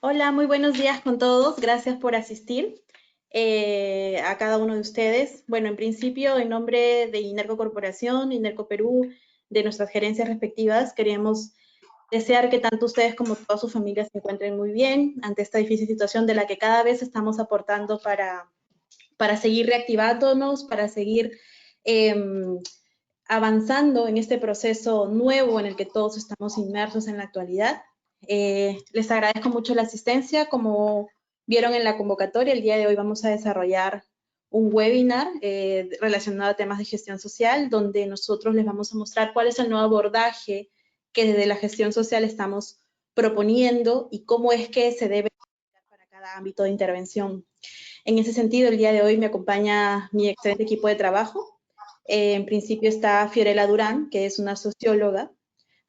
Hola, muy buenos días con todos. Gracias por asistir a cada uno de ustedes. Bueno, en principio, en nombre de INERCO Corporación, INERCO Perú, de nuestras gerencias respectivas, queríamos desear que tanto ustedes como todas sus familias se encuentren muy bien ante esta difícil situación de la que cada vez estamos aportando para seguir reactivándonos, para seguir eh, avanzando en este proceso nuevo en el que todos estamos inmersos en la actualidad. Les agradezco mucho la asistencia. Como vieron en la convocatoria, el día de hoy vamos a desarrollar un webinar relacionado a temas de gestión social, donde nosotros les vamos a mostrar cuál es el nuevo abordaje que desde la gestión social estamos proponiendo y cómo es que se debe para cada ámbito de intervención. En ese sentido, el día de hoy me acompaña mi excelente equipo de trabajo. En principio está Fiorella Durán, que es una socióloga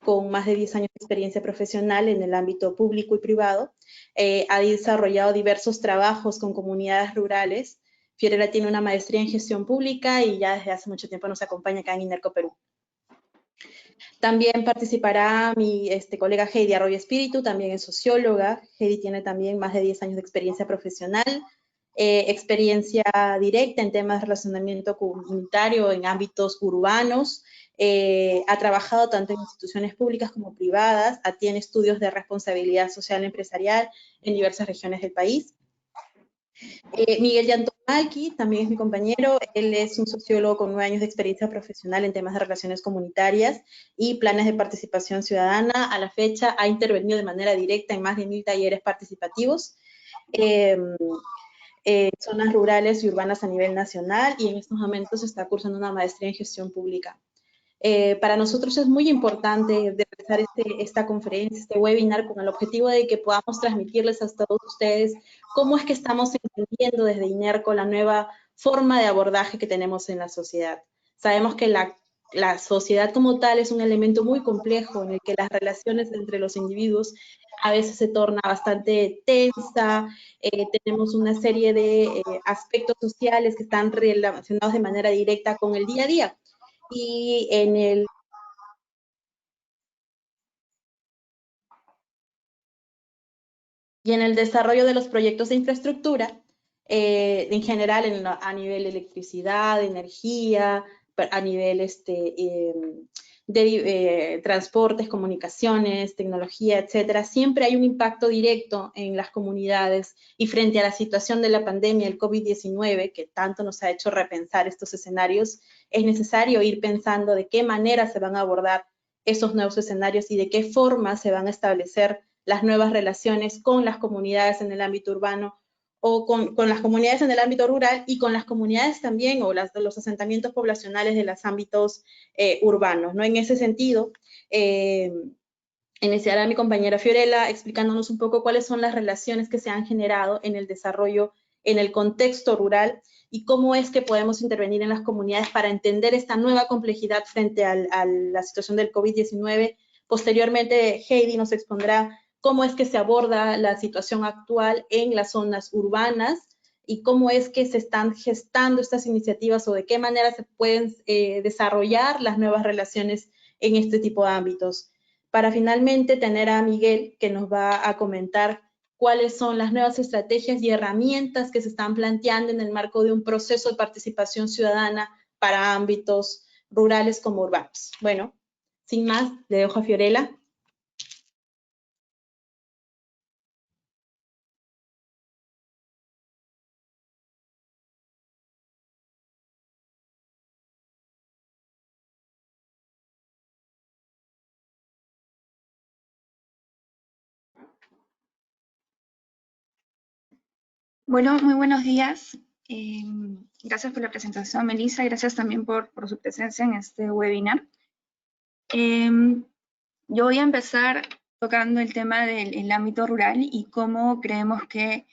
con más de 10 años de experiencia profesional en el ámbito público y privado. Ha desarrollado diversos trabajos con comunidades rurales. Fiorella tiene una maestría en gestión pública y ya desde hace mucho tiempo nos acompaña acá en INERCO Perú. También participará mi colega Heidi Arroyo Espíritu, también es socióloga. Heidi tiene también más de 10 años de experiencia profesional, experiencia directa en temas de relacionamiento comunitario en ámbitos urbanos. Ha trabajado tanto en instituciones públicas como privadas, tiene estudios de responsabilidad social empresarial en diversas regiones del país. Miguel Yantomalki también es mi compañero. Él es un sociólogo con 9 años de experiencia profesional en temas de relaciones comunitarias y planes de participación ciudadana. A la fecha ha intervenido de manera directa en más de 1000 talleres participativos, zonas rurales y urbanas a nivel nacional, y en estos momentos está cursando una maestría en gestión pública. Para nosotros es muy importante realizar esta conferencia, este webinar, con el objetivo de que podamos transmitirles a todos ustedes cómo es que estamos entendiendo desde INERCO la nueva forma de abordaje que tenemos en la sociedad. Sabemos que la sociedad como tal es un elemento muy complejo en el que las relaciones entre los individuos a veces se torna bastante tensa. Tenemos una serie de aspectos sociales que están relacionados de manera directa con el día a día. Y en el desarrollo de los proyectos de infraestructura, en general a nivel de electricidad, de energía, a nivel de transportes, comunicaciones, tecnología, etcétera, siempre hay un impacto directo en las comunidades, y frente a la situación de la pandemia, el COVID-19, que tanto nos ha hecho repensar estos escenarios, es necesario ir pensando de qué manera se van a abordar esos nuevos escenarios y de qué forma se van a establecer las nuevas relaciones con las comunidades en el ámbito urbano, o con las comunidades en el ámbito rural, y con las comunidades también, o los asentamientos poblacionales de los ámbitos urbanos, ¿no? En ese sentido, iniciará mi compañera Fiorella explicándonos un poco cuáles son las relaciones que se han generado en el desarrollo en el contexto rural y cómo es que podemos intervenir en las comunidades para entender esta nueva complejidad frente a la situación del COVID-19. Posteriormente, Heidi nos expondrá cómo es que se aborda la situación actual en las zonas urbanas y cómo es que se están gestando estas iniciativas, o de qué manera se pueden desarrollar las nuevas relaciones en este tipo de ámbitos. Para finalmente tener a Miguel, que nos va a comentar cuáles son las nuevas estrategias y herramientas que se están planteando en el marco de un proceso de participación ciudadana para ámbitos rurales como urbanos. Bueno, sin más, le dejo a Fiorella. Bueno, muy buenos días. Gracias por la presentación, Melissa. Gracias también por su presencia en este webinar. Yo voy a empezar tocando el tema del ámbito rural y cómo creemos que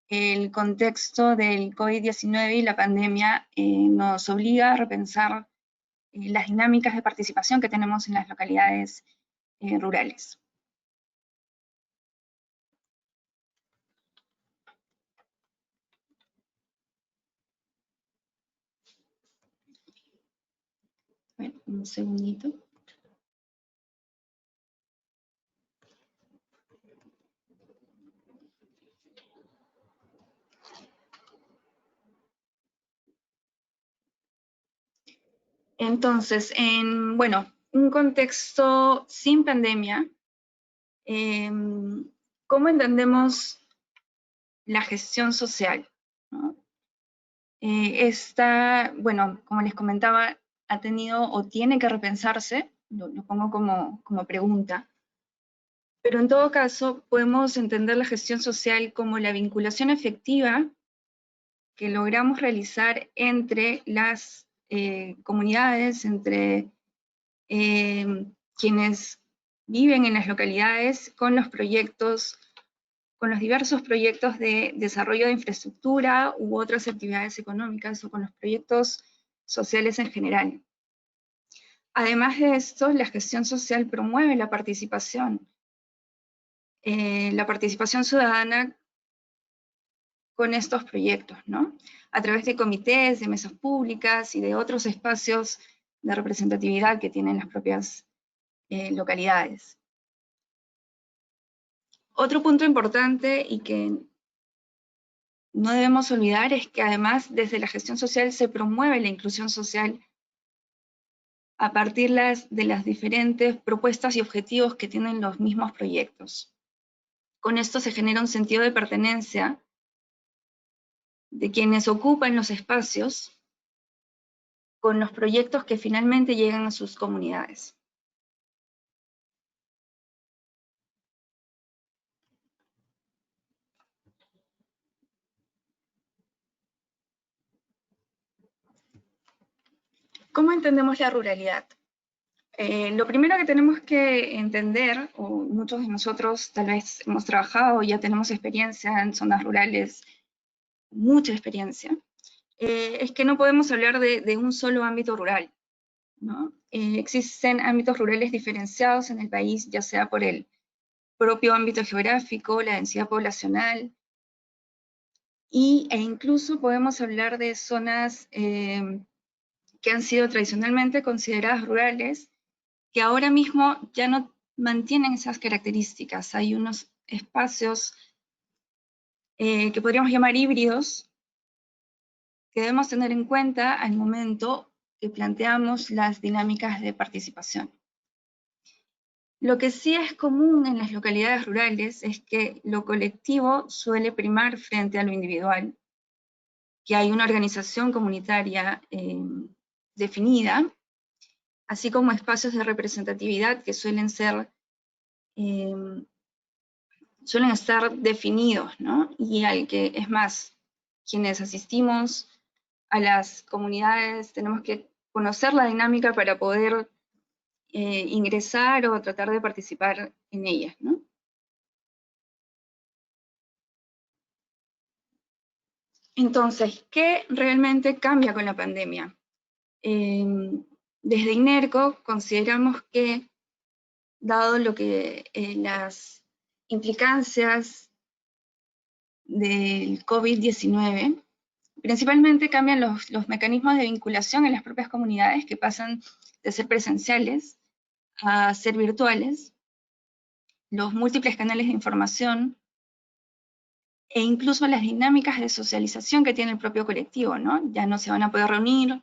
el contexto del COVID-19 y la pandemia nos obliga a repensar las dinámicas de participación que tenemos en las localidades rurales. Bueno, un segundito. Entonces, en un contexto sin pandemia, ¿cómo entendemos la gestión social, ¿no? Como les comentaba, ha tenido o tiene que repensarse, lo pongo como pregunta, pero en todo caso podemos entender la gestión social como la vinculación efectiva que logramos realizar entre las comunidades, entre quienes viven en las localidades con los proyectos, con los diversos proyectos de desarrollo de infraestructura u otras actividades económicas o con los proyectos sociales en general. Además de esto, la gestión social promueve la participación ciudadana con estos proyectos, ¿no? A través de comités, de mesas públicas y de otros espacios de representatividad que tienen las propias localidades. Otro punto importante y que no debemos olvidar es que además desde la gestión social se promueve la inclusión social a partir de las diferentes propuestas y objetivos que tienen los mismos proyectos. Con esto se genera un sentido de pertenencia de quienes ocupan los espacios con los proyectos que finalmente llegan a sus comunidades. ¿Cómo entendemos la ruralidad? Lo primero que tenemos que entender, o muchos de nosotros tal vez hemos trabajado, ya tenemos experiencia en zonas rurales, mucha experiencia, es que no podemos hablar de un solo ámbito rural, ¿no? Existen ámbitos rurales diferenciados en el país, ya sea por el propio ámbito geográfico, la densidad poblacional, e incluso podemos hablar de zonas que han sido tradicionalmente consideradas rurales, que ahora mismo ya no mantienen esas características. Hay unos espacios que podríamos llamar híbridos, que debemos tener en cuenta al momento que planteamos las dinámicas de participación. Lo que sí es común en las localidades rurales es que lo colectivo suele primar frente a lo individual, que hay una organización comunitaria definida, así como espacios de representatividad que suelen estar definidos, ¿no? Y al que, es más, quienes asistimos a las comunidades tenemos que conocer la dinámica para poder ingresar o tratar de participar en ellas, ¿no? Entonces, ¿qué realmente cambia con la pandemia? Desde INERCO consideramos que, dado lo que las implicancias del COVID-19, principalmente cambian los mecanismos de vinculación en las propias comunidades, que pasan de ser presenciales a ser virtuales, los múltiples canales de información e incluso las dinámicas de socialización que tiene el propio colectivo, ¿no? Ya no se van a poder reunir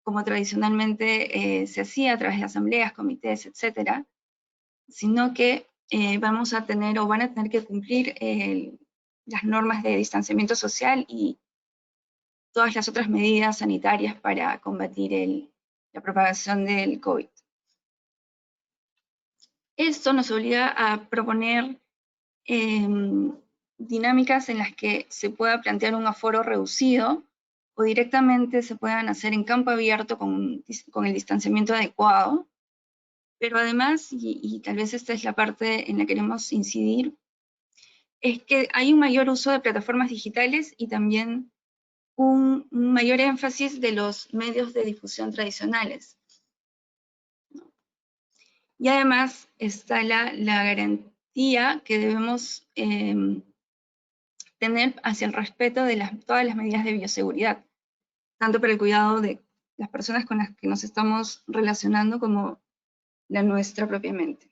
como tradicionalmente se hacía a través de asambleas, comités, etcétera, sino que vamos a tener o van a tener que cumplir las normas de distanciamiento social y todas las otras medidas sanitarias para combatir la propagación del COVID. Esto nos obliga a proponer dinámicas en las que se pueda plantear un aforo reducido o directamente se puedan hacer en campo abierto con el distanciamiento adecuado, pero además, y tal vez esta es la parte en la que queremos incidir, es que hay un mayor uso de plataformas digitales y también un mayor énfasis de los medios de difusión tradicionales. Y además está la garantía que debemos tener hacia el respeto de todas las medidas de bioseguridad, tanto para el cuidado de las personas con las que nos estamos relacionando como la nuestra propiamente.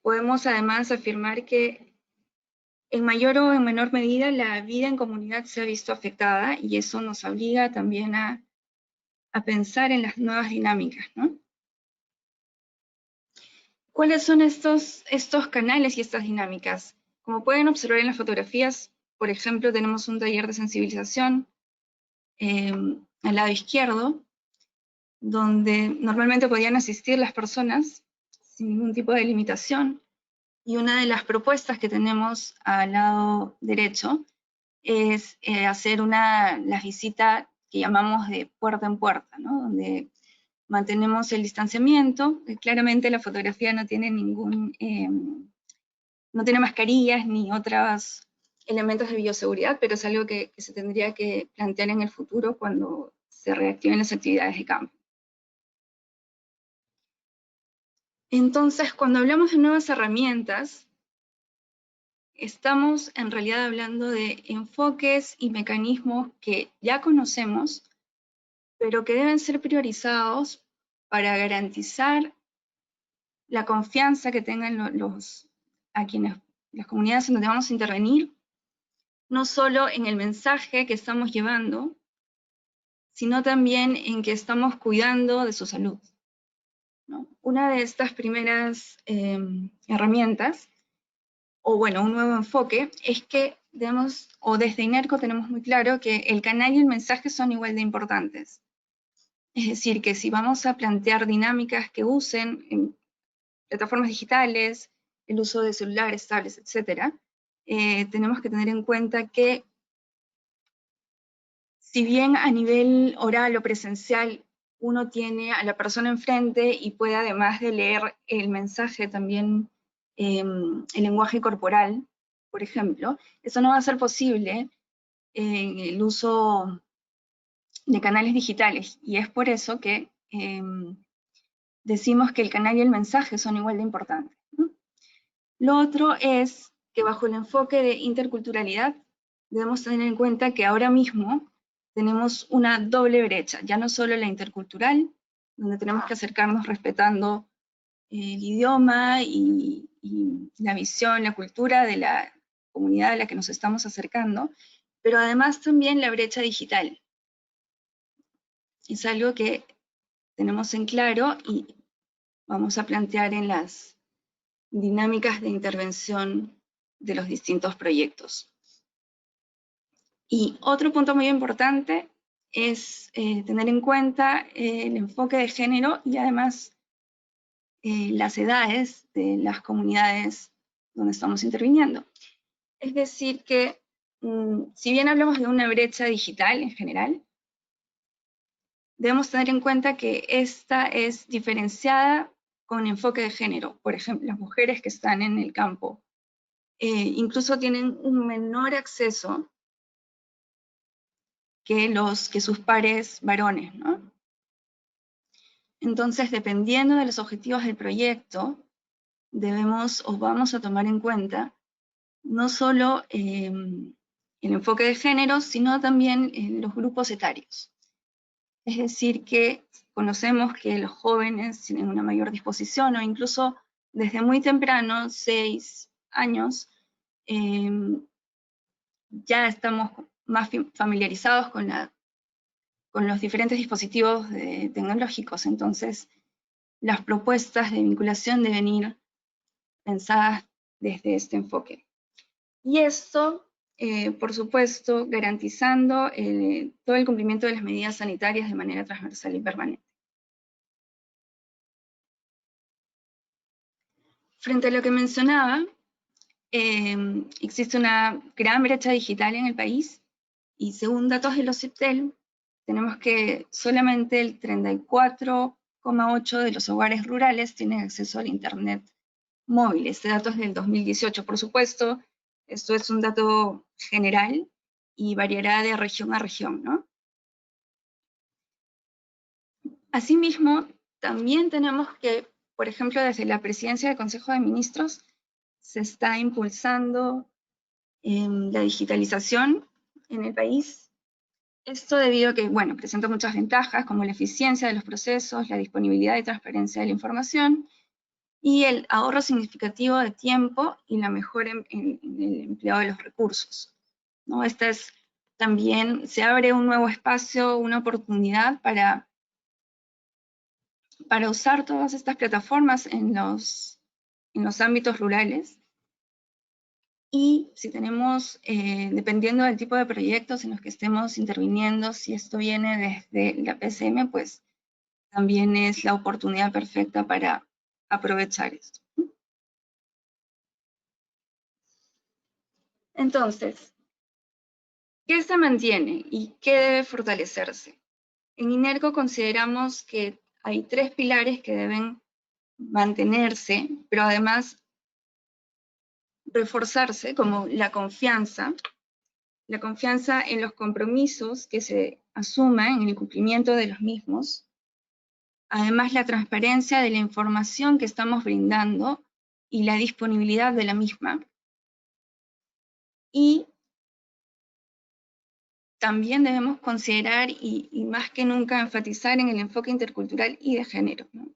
Podemos además afirmar que en mayor o en menor medida la vida en comunidad se ha visto afectada y eso nos obliga también a pensar en las nuevas dinámicas, ¿no? ¿Cuáles son estos canales y estas dinámicas? Como pueden observar en las fotografías, por ejemplo, tenemos un taller de sensibilización al lado izquierdo, donde normalmente podían asistir las personas sin ningún tipo de limitación. Y una de las propuestas que tenemos al lado derecho es hacer la visita que llamamos de puerta en puerta, ¿no? Donde mantenemos el distanciamiento. Claramente la fotografía no tiene no tiene mascarillas ni otros elementos de bioseguridad, pero es algo que se tendría que plantear en el futuro cuando se reactiven las actividades de campo. Entonces, cuando hablamos de nuevas herramientas, estamos en realidad hablando de enfoques y mecanismos que ya conocemos, pero que deben ser priorizados para garantizar la confianza que tengan las comunidades en donde vamos a intervenir, no solo en el mensaje que estamos llevando, sino también en que estamos cuidando de su salud, ¿no? Una de estas primeras herramientas, o bueno, un nuevo enfoque, es que desde INERCO tenemos muy claro que el canal y el mensaje son igual de importantes. Es decir, que si vamos a plantear dinámicas que usen en plataformas digitales, el uso de celulares, tablets, etc., tenemos que tener en cuenta que si bien a nivel oral o presencial uno tiene a la persona enfrente y puede, además de leer el mensaje, también el lenguaje corporal, por ejemplo, eso no va a ser posible en el uso de canales digitales, y es por eso que decimos que el canal y el mensaje son igual de importantes, ¿no? Lo otro es que bajo el enfoque de interculturalidad debemos tener en cuenta que ahora mismo tenemos una doble brecha, ya no solo la intercultural, donde tenemos que acercarnos respetando el idioma y la visión, la cultura de la comunidad a la que nos estamos acercando, pero además también la brecha digital. Es algo que tenemos en claro y vamos a plantear en las dinámicas de intervención de los distintos proyectos. Y otro punto muy importante es tener en cuenta el enfoque de género y además las edades de las comunidades donde estamos interviniendo. Es decir que, si bien hablamos de una brecha digital en general, debemos tener en cuenta que esta es diferenciada con enfoque de género. Por ejemplo, las mujeres que están en el campo incluso tienen un menor acceso que sus pares varones, ¿no? Entonces, dependiendo de los objetivos del proyecto, debemos o vamos a tomar en cuenta no solo el enfoque de género, sino también los grupos etarios. Es decir, que conocemos que los jóvenes tienen una mayor disposición o incluso desde muy temprano, 6 años, ya estamos más familiarizados con los diferentes dispositivos tecnológicos. Entonces, las propuestas de vinculación deben ir pensadas desde este enfoque. Y esto, por supuesto, garantizando todo el cumplimiento de las medidas sanitarias de manera transversal y permanente. Frente a lo que mencionaba, existe una gran brecha digital en el país y según datos de los CIPTEL, tenemos que solamente el 34,8% de los hogares rurales tienen acceso al Internet móvil. Este dato es del 2018, por supuesto. Esto es un dato general y variará de región a región, ¿no? Asimismo, también tenemos que, por ejemplo, desde la presidencia del Consejo de Ministros, se está impulsando la digitalización en el país. Esto debido a que, bueno, presenta muchas ventajas, como la eficiencia de los procesos, la disponibilidad y transparencia de la información, y el ahorro significativo de tiempo y la mejora en el empleo de los recursos, ¿no? También se abre un nuevo espacio, una oportunidad para usar todas estas plataformas en los ámbitos rurales. Y si tenemos, dependiendo del tipo de proyectos en los que estemos interviniendo, si esto viene desde la PCM, pues también es la oportunidad perfecta para aprovechar esto. Entonces, ¿qué se mantiene y qué debe fortalecerse? En INERCO consideramos que hay 3 pilares que deben mantenerse, pero además reforzarse, como la confianza en los compromisos que se asuman en el cumplimiento de los mismos, además la transparencia de la información que estamos brindando y la disponibilidad de la misma, y también debemos considerar y más que nunca enfatizar en el enfoque intercultural y de género, ¿no?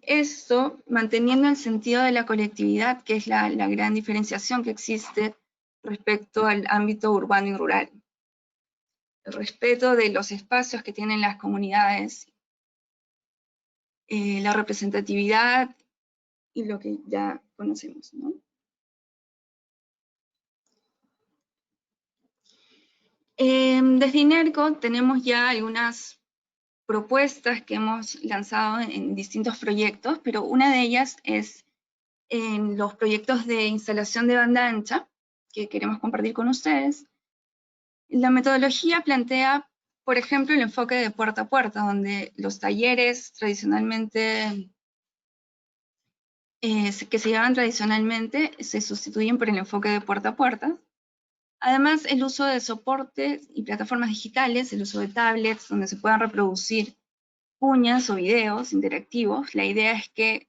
Esto manteniendo el sentido de la colectividad, que es la gran diferenciación que existe respecto al ámbito urbano y rural. El respeto de los espacios que tienen las comunidades, la representatividad y lo que ya conocemos, ¿no? Desde INERCO tenemos ya algunas propuestas que hemos lanzado en distintos proyectos, pero una de ellas es en los proyectos de instalación de banda ancha que queremos compartir con ustedes. La metodología plantea, por ejemplo, el enfoque de puerta a puerta, donde los talleres tradicionalmente, que se llevan tradicionalmente, se sustituyen por el enfoque de puerta a puerta. Además, el uso de soportes y plataformas digitales, el uso de tablets, donde se puedan reproducir cuñas o videos interactivos. La idea es que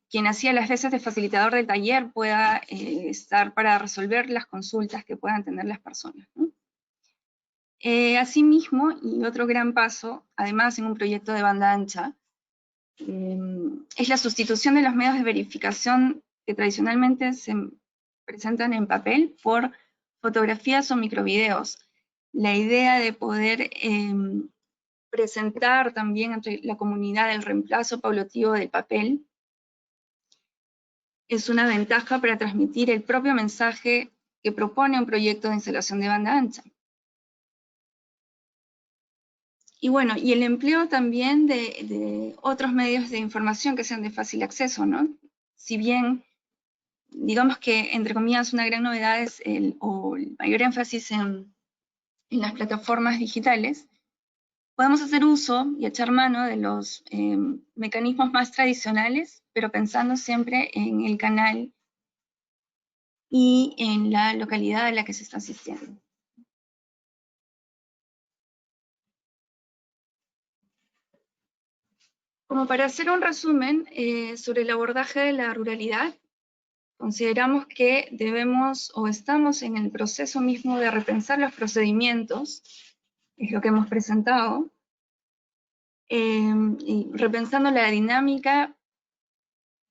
quien hacía las veces de facilitador del taller pueda estar para resolver las consultas que puedan tener las personas, ¿no? Asimismo, y otro gran paso, además en un proyecto de banda ancha, es la sustitución de los medios de verificación que tradicionalmente se presentan en papel por fotografías o microvideos. La idea de poder presentar también ante la comunidad el reemplazo paulatino del papel es una ventaja para transmitir el propio mensaje que propone un proyecto de instalación de banda ancha. Y bueno, y el empleo también de otros medios de información que sean de fácil acceso, ¿no? Si bien, digamos que, entre comillas, una gran novedad es el mayor énfasis en las plataformas digitales, podemos hacer uso y echar mano de los mecanismos más tradicionales, pero pensando siempre en el canal y en la localidad a la que se está asistiendo. Como para hacer un resumen sobre el abordaje de la ruralidad, consideramos que debemos o estamos en el proceso mismo de repensar los procedimientos, es lo que hemos presentado, y repensando la dinámica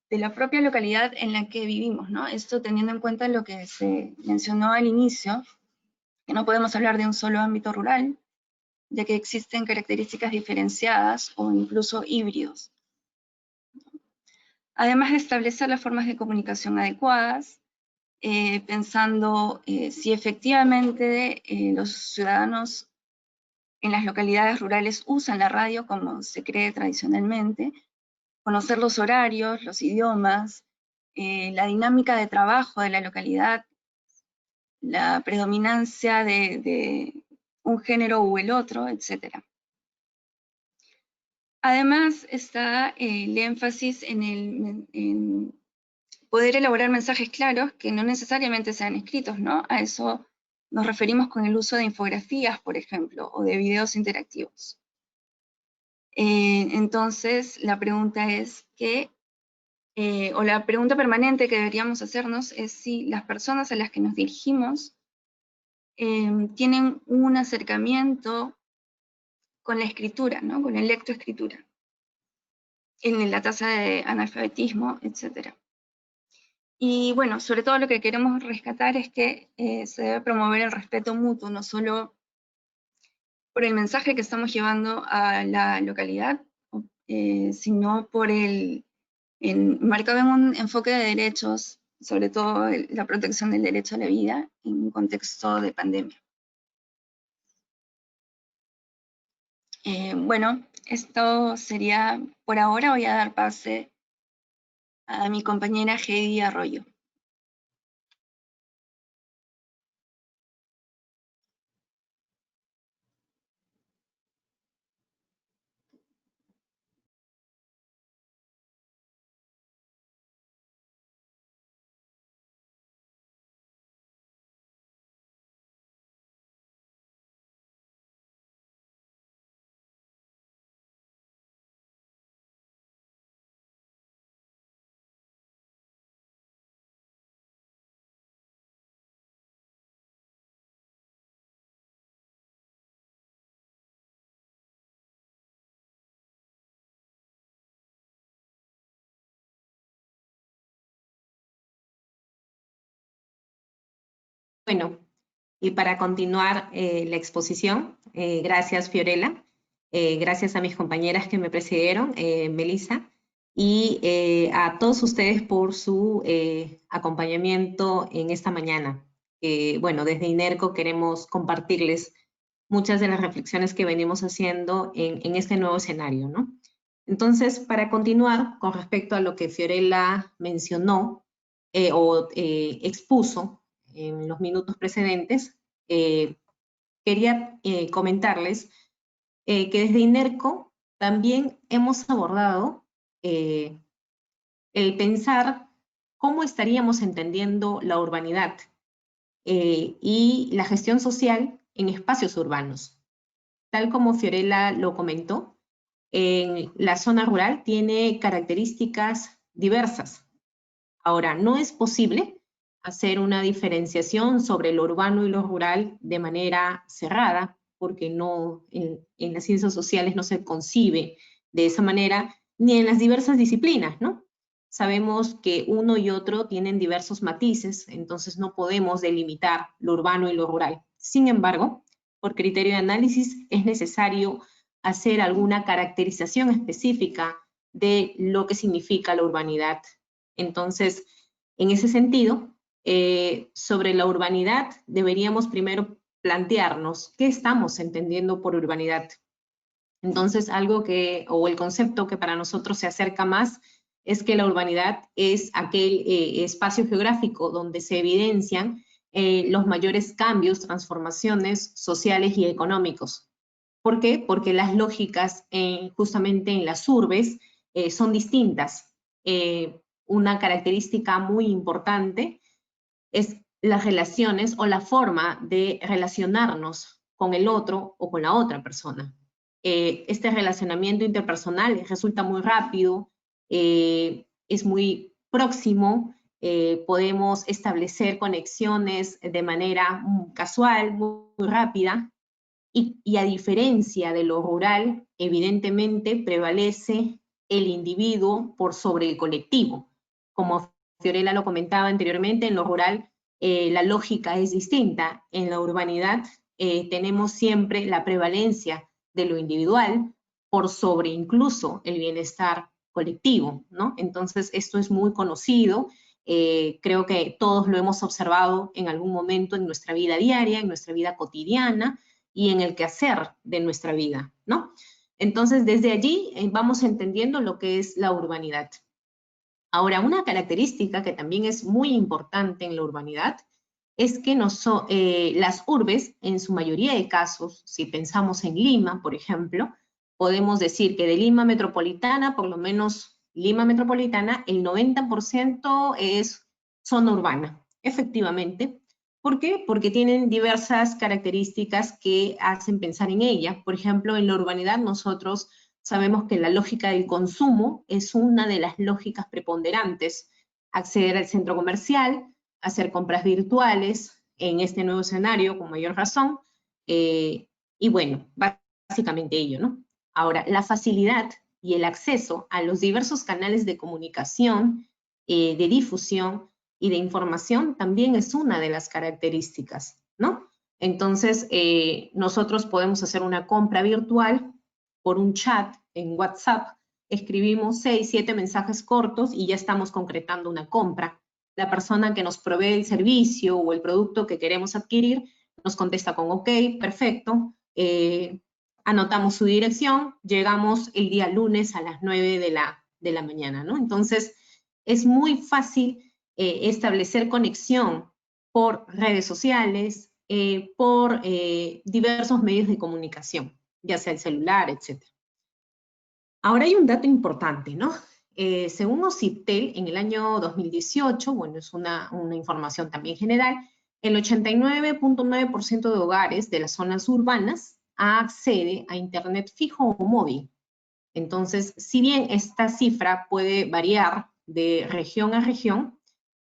de la propia localidad en la que vivimos, ¿no? Esto teniendo en cuenta lo que se mencionó al inicio, que no podemos hablar de un solo ámbito rural, ya que existen características diferenciadas o incluso híbridos. Además de establecer las formas de comunicación adecuadas, pensando si efectivamente los ciudadanos en las localidades rurales usan la radio como se cree tradicionalmente, conocer los horarios, los idiomas, la dinámica de trabajo de la localidad, la predominancia de un género u el otro, etc. Además está el énfasis en poder elaborar mensajes claros que no necesariamente sean escritos, ¿no? A eso nos referimos con el uso de infografías, por ejemplo, o de videos interactivos. Entonces, la pregunta es o la pregunta permanente que deberíamos hacernos es si las personas a las que nos dirigimos tienen un acercamiento con la escritura, ¿no? Con la lectoescritura. en la tasa de analfabetismo, etc. Y bueno, sobre todo lo que queremos rescatar es que se debe promover el respeto mutuo, no solo por el mensaje que estamos llevando a la localidad, sino por marcado en un enfoque de derechos, sobre todo la protección del derecho a la vida en un contexto de pandemia. Bueno, esto sería por ahora. Voy a dar pase a mi compañera Heidi Arroyo. Bueno, y para continuar la exposición, gracias Fiorella, gracias a mis compañeras que me precedieron, Melissa, y a todos ustedes por su acompañamiento en esta mañana. Bueno, desde INERCO queremos compartirles muchas de las reflexiones que venimos haciendo en este nuevo escenario, ¿no? Entonces, para continuar con respecto a lo que Fiorella mencionó o expuso en los minutos precedentes, quería comentarles que desde INERCO también hemos abordado el pensar cómo estaríamos entendiendo la urbanidad y la gestión social en espacios urbanos. Tal como Fiorella lo comentó, en la zona rural tiene características diversas. Ahora, no es posible hacer una diferenciación sobre lo urbano y lo rural de manera cerrada, porque no, en las ciencias sociales no se concibe de esa manera, ni en las diversas disciplinas, ¿no? Sabemos que uno y otro tienen diversos matices, entonces no podemos delimitar lo urbano y lo rural. Sin embargo, por criterio de análisis es necesario hacer alguna caracterización específica de lo que significa la urbanidad. Entonces, en ese sentido, sobre la urbanidad deberíamos primero plantearnos qué estamos entendiendo por urbanidad. Entonces, o el concepto que para nosotros se acerca más es que la urbanidad es aquel espacio geográfico donde se evidencian los mayores cambios, transformaciones sociales y económicos. ¿Por qué? Porque las lógicas justamente en las urbes son distintas. Una característica muy importante es las relaciones o la forma de relacionarnos con el otro o con la otra persona. Este relacionamiento interpersonal resulta muy rápido, es muy próximo, podemos establecer conexiones de manera casual, muy rápida, y a diferencia de lo rural, evidentemente prevalece el individuo por sobre el colectivo. Como Fiorella lo comentaba anteriormente, en lo rural la lógica es distinta. En la urbanidad tenemos siempre la prevalencia de lo individual por sobre incluso el bienestar colectivo, ¿no? Entonces esto es muy conocido, creo que todos lo hemos observado en algún momento en nuestra vida diaria, en nuestra vida cotidiana, y en el quehacer de nuestra vida, ¿no? Entonces, desde allí vamos entendiendo lo que es la urbanidad. Ahora, una característica que también es muy importante en la urbanidad es que las urbes, en su mayoría de casos, si pensamos en Lima, por ejemplo, podemos decir que de Lima metropolitana, por lo menos Lima metropolitana, el 90% es zona urbana, efectivamente. ¿Por qué? Porque tienen diversas características que hacen pensar en ella. Por ejemplo, en la urbanidad nosotros sabemos que la lógica del consumo es una de las lógicas preponderantes. Acceder al centro comercial, hacer compras virtuales en este nuevo escenario con mayor razón, y bueno, básicamente ello, ¿no? Ahora, la facilidad y el acceso a los diversos canales de comunicación, de difusión y de información también es una de las características, ¿no? Entonces, nosotros podemos hacer una compra virtual por un chat en WhatsApp, escribimos 6, 7 mensajes cortos y ya estamos concretando una compra. La persona que nos provee el servicio o el producto que queremos adquirir nos contesta con OK, perfecto, anotamos su dirección, llegamos el día lunes a las 9 de la mañana, ¿no? Entonces, es muy fácil establecer conexión por redes sociales, por diversos medios de comunicación, ya sea el celular, etc. Ahora hay un dato importante, ¿no? Según OCIPTEL, en el año 2018, bueno, es una información también general, el 89.9% de hogares de las zonas urbanas accede a Internet fijo o móvil. Entonces, si bien esta cifra puede variar de región a región,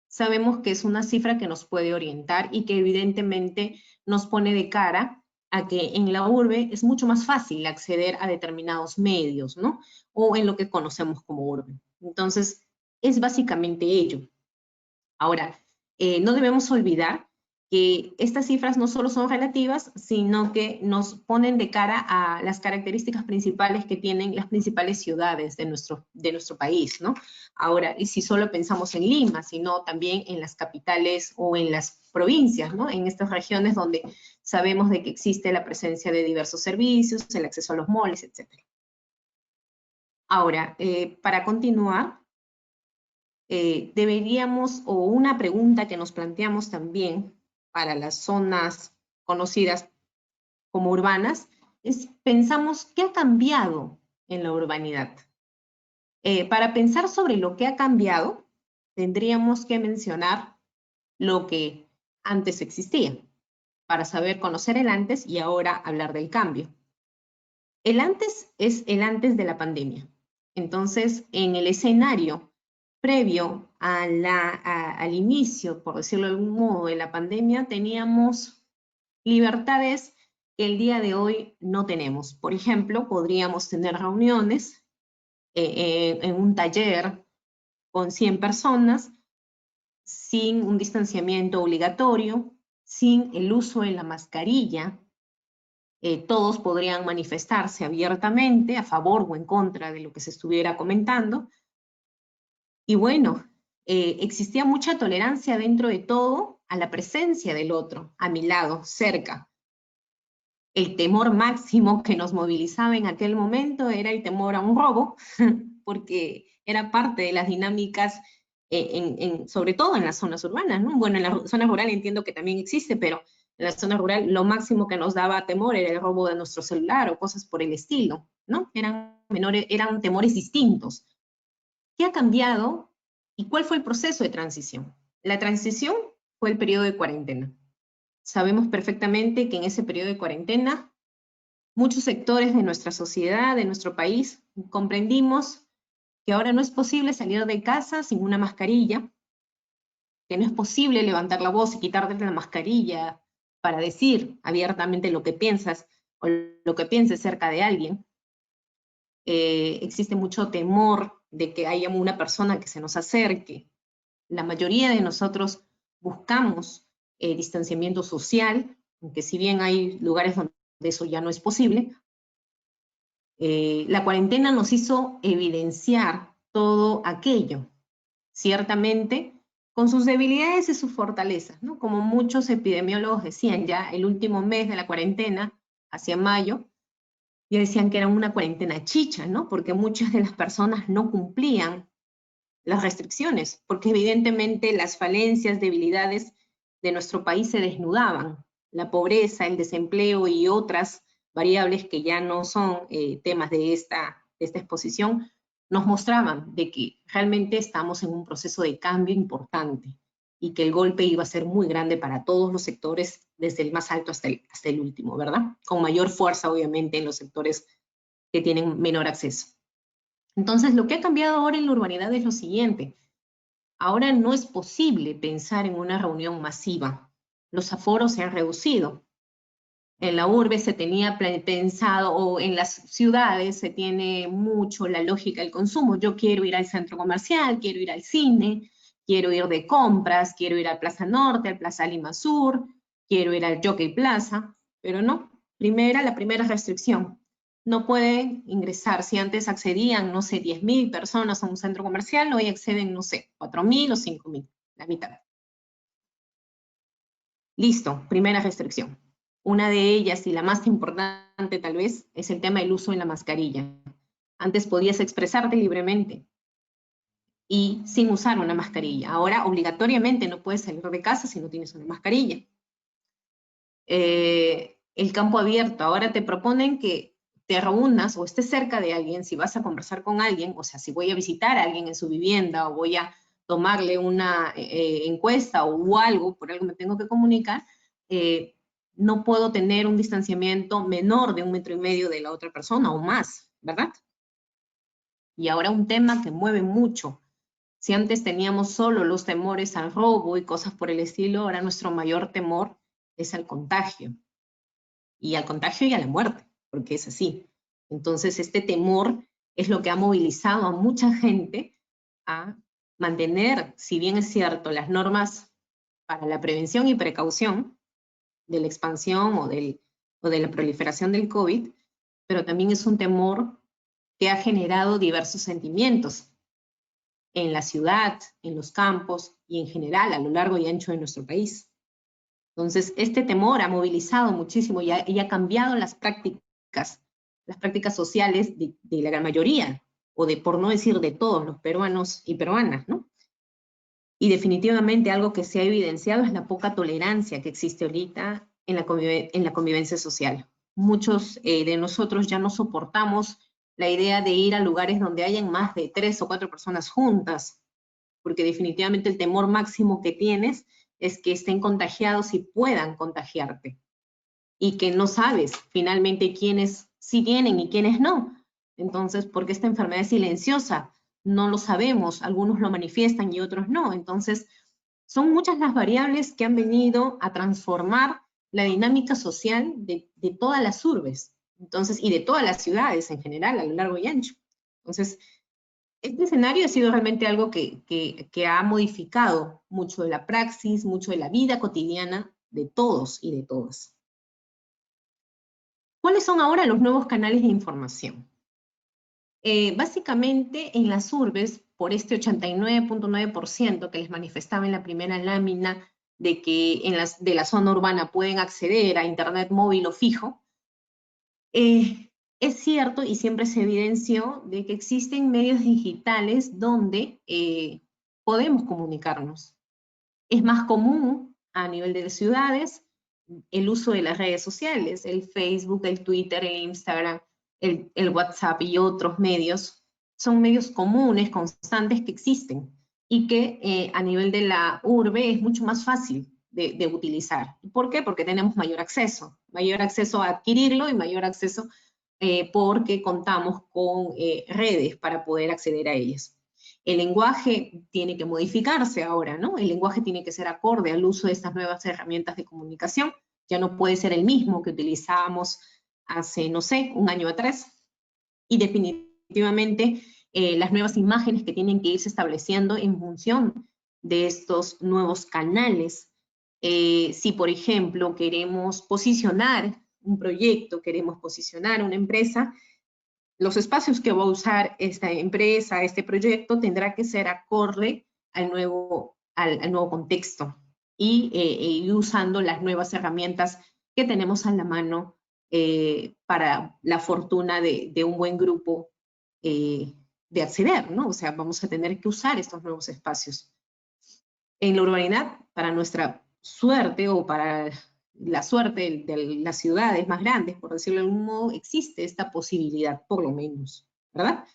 sabemos que es una cifra que nos puede orientar y que evidentemente nos pone de cara a que en la urbe es mucho más fácil acceder a determinados medios, ¿no? O en lo que conocemos como urbe. Entonces, es básicamente ello. Ahora, no debemos olvidar que estas cifras no solo son relativas, sino que nos ponen de cara a las características principales que tienen las principales ciudades de nuestro país, ¿no? Ahora, y si solo pensamos en Lima, sino también en las capitales o en las provincias, ¿no? En estas regiones donde sabemos de que existe la presencia de diversos servicios, el acceso a los malls, etc. Ahora, para continuar, deberíamos, o una pregunta que nos planteamos también para las zonas conocidas como urbanas, es pensamos qué ha cambiado en la urbanidad. Para pensar sobre lo que ha cambiado, tendríamos que mencionar lo que antes existía, para saber conocer el antes y ahora hablar del cambio. El antes es el antes de la pandemia. Entonces, en el escenario previo al inicio, por decirlo de algún modo, de la pandemia, teníamos libertades que el día de hoy no tenemos. Por ejemplo, podríamos tener reuniones en un taller con 100 personas, sin un distanciamiento obligatorio, sin el uso de la mascarilla. Todos podrían manifestarse abiertamente a favor o en contra de lo que se estuviera comentando. Y bueno, existía mucha tolerancia dentro de todo a la presencia del otro, a mi lado, cerca. El temor máximo que nos movilizaba en aquel momento era el temor a un robo, porque era parte de las dinámicas, sobre todo en las zonas urbanas, ¿no? Bueno, en la zona rural entiendo que también existe, pero en la zona rural lo máximo que nos daba temor era el robo de nuestro celular o cosas por el estilo, ¿no? Eran temores distintos. ¿Qué ha cambiado y cuál fue el proceso de transición? La transición fue el periodo de cuarentena. Sabemos perfectamente que en ese periodo de cuarentena muchos sectores de nuestra sociedad, de nuestro país, comprendimos que ahora no es posible salir de casa sin una mascarilla, que no es posible levantar la voz y quitarte la mascarilla para decir abiertamente lo que piensas o lo que pienses cerca de alguien. Existe mucho temor de que haya una persona que se nos acerque. La mayoría de nosotros buscamos distanciamiento social, aunque si bien hay lugares donde eso ya no es posible. La cuarentena nos hizo evidenciar todo aquello, ciertamente con sus debilidades y sus fortalezas, ¿no? Como muchos epidemiólogos decían ya el último mes de la cuarentena, hacia mayo, ya decían que era una cuarentena chicha, ¿no? Porque muchas de las personas no cumplían las restricciones, porque evidentemente las falencias, debilidades de nuestro país se desnudaban. La pobreza, el desempleo y otras variables que ya no son temas de esta exposición, nos mostraban de que realmente estamos en un proceso de cambio importante y que el golpe iba a ser muy grande para todos los sectores, desde el más alto hasta el último, ¿verdad? Con mayor fuerza, obviamente, en los sectores que tienen menor acceso. Entonces, lo que ha cambiado ahora en la urbanidad es lo siguiente. Ahora no es posible pensar en una reunión masiva. Los aforos se han reducido. En la urbe se tenía pensado, o en las ciudades se tiene mucho la lógica del consumo. Yo quiero ir al centro comercial, quiero ir al cine, quiero ir de compras, quiero ir al Plaza Norte, al Plaza Lima Sur, quiero ir al Jockey Plaza, pero no. La primera restricción. No pueden ingresar. Si antes accedían, no sé, 10.000 personas a un centro comercial, hoy acceden, no sé, 4.000 o 5.000, la mitad. Listo, primera restricción. Una de ellas, y la más importante tal vez, es el tema del uso de la mascarilla. Antes podías expresarte libremente y sin usar una mascarilla. Ahora, obligatoriamente, no puedes salir de casa si no tienes una mascarilla. El campo abierto. Ahora te proponen que te reúnas o estés cerca de alguien, si vas a conversar con alguien, o sea, si voy a visitar a alguien en su vivienda o voy a tomarle una encuesta o algo, por algo me tengo que comunicar, no puedo tener un distanciamiento menor de 1,5 metros de la otra persona o más, ¿verdad? Y ahora un tema que mueve mucho. Si antes teníamos solo los temores al robo y cosas por el estilo, ahora nuestro mayor temor es al contagio. Y al contagio y a la muerte, porque es así. Entonces, este temor es lo que ha movilizado a mucha gente a mantener, si bien es cierto, las normas para la prevención y precaución de la expansión o de la proliferación del COVID, pero también es un temor que ha generado diversos sentimientos en la ciudad, en los campos y en general a lo largo y ancho de nuestro país. Entonces, este temor ha movilizado muchísimo y ha cambiado las prácticas sociales de la gran mayoría, o de, por no decir de todos los peruanos y peruanas, ¿no? Y definitivamente algo que se ha evidenciado es la poca tolerancia que existe ahorita en la convivencia social. Muchos de nosotros ya no soportamos la idea de ir a lugares donde hayan más de 3 o 4 personas juntas, porque definitivamente el temor máximo que tienes es que estén contagiados y puedan contagiarte, y que no sabes finalmente quiénes sí tienen y quiénes no. Entonces, porque esta enfermedad es silenciosa, no lo sabemos, algunos lo manifiestan y otros no. Entonces, son muchas las variables que han venido a transformar la dinámica social de todas las urbes, entonces, y de todas las ciudades en general, a lo largo y ancho. Entonces, este escenario ha sido realmente algo que ha modificado mucho de la praxis, mucho de la vida cotidiana de todos y de todas. ¿Cuáles son ahora los nuevos canales de información? Básicamente en las urbes, por este 89.9% que les manifestaba en la primera lámina, de que de la zona urbana pueden acceder a internet móvil o fijo, es cierto y siempre se evidenció de que existen medios digitales donde podemos comunicarnos. Es más común a nivel de las ciudades el uso de las redes sociales, el Facebook, el Twitter, el Instagram, el WhatsApp y otros medios. Son medios comunes, constantes que existen y que a nivel de la urbe es mucho más fácil de utilizar. ¿Por qué? Porque tenemos mayor acceso a adquirirlo y mayor acceso porque contamos con redes para poder acceder a ellas. El lenguaje tiene que modificarse ahora, ¿no? El lenguaje tiene que ser acorde al uso de estas nuevas herramientas de comunicación. Ya no puede ser el mismo que utilizábamos hace, no sé, un año atrás. Y definitivamente las nuevas imágenes que tienen que irse estableciendo en función de estos nuevos canales. Si, por ejemplo, queremos posicionar un proyecto, queremos posicionar una empresa, los espacios que va a usar esta empresa, este proyecto, tendrá que ser acorde al nuevo contexto y usando las nuevas herramientas que tenemos a la mano para la fortuna de un buen grupo de acceder, ¿no? O sea, vamos a tener que usar estos nuevos espacios. En la urbanidad, para nuestra suerte o para la suerte de las ciudades más grandes, por decirlo de algún modo, existe esta posibilidad, por lo menos, ¿verdad?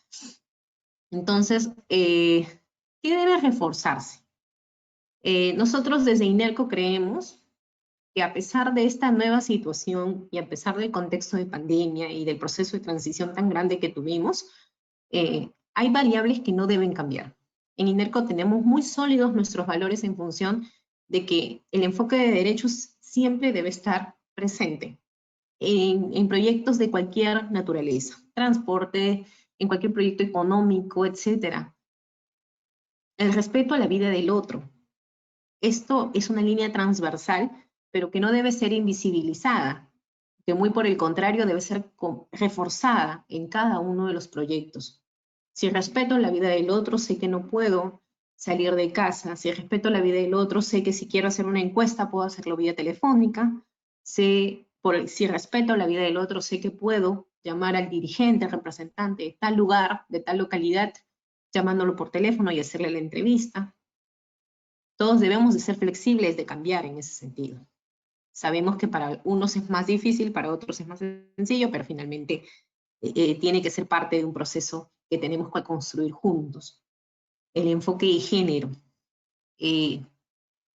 Entonces, ¿qué debe reforzarse? Nosotros desde INERCO creemos que a pesar de esta nueva situación y a pesar del contexto de pandemia y del proceso de transición tan grande que tuvimos, hay variables que no deben cambiar. En INERCO tenemos muy sólidos nuestros valores en función de que el enfoque de derechos siempre debe estar presente. en proyectos de cualquier naturaleza, transporte, en cualquier proyecto económico, etc. El respeto a la vida del otro. Esto es una línea transversal, pero que no debe ser invisibilizada, que muy por el contrario debe ser reforzada en cada uno de los proyectos. Si respeto la vida del otro, sé que no puedo salir de casa. Si respeto la vida del otro, sé que si quiero hacer una encuesta, puedo hacerlo vía telefónica. Si respeto la vida del otro, sé que puedo llamar al dirigente, al representante de tal lugar, de tal localidad, llamándolo por teléfono y hacerle la entrevista. Todos debemos de ser flexibles, de cambiar en ese sentido. Sabemos que para unos es más difícil, para otros es más sencillo, pero finalmente tiene que ser parte de un proceso que tenemos que construir juntos. El enfoque de género,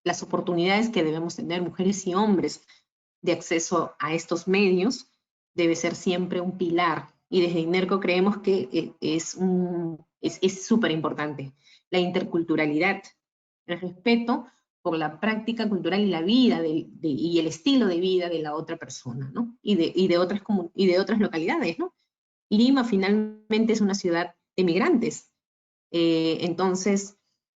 las oportunidades que debemos tener mujeres y hombres de acceso a estos medios debe ser siempre un pilar. Y desde INERCO creemos que es súper importante. La interculturalidad, el respeto por la práctica cultural y la vida y el estilo de vida de la otra persona, ¿no? Y de otras localidades, ¿no? Lima finalmente es una ciudad de migrantes. Entonces,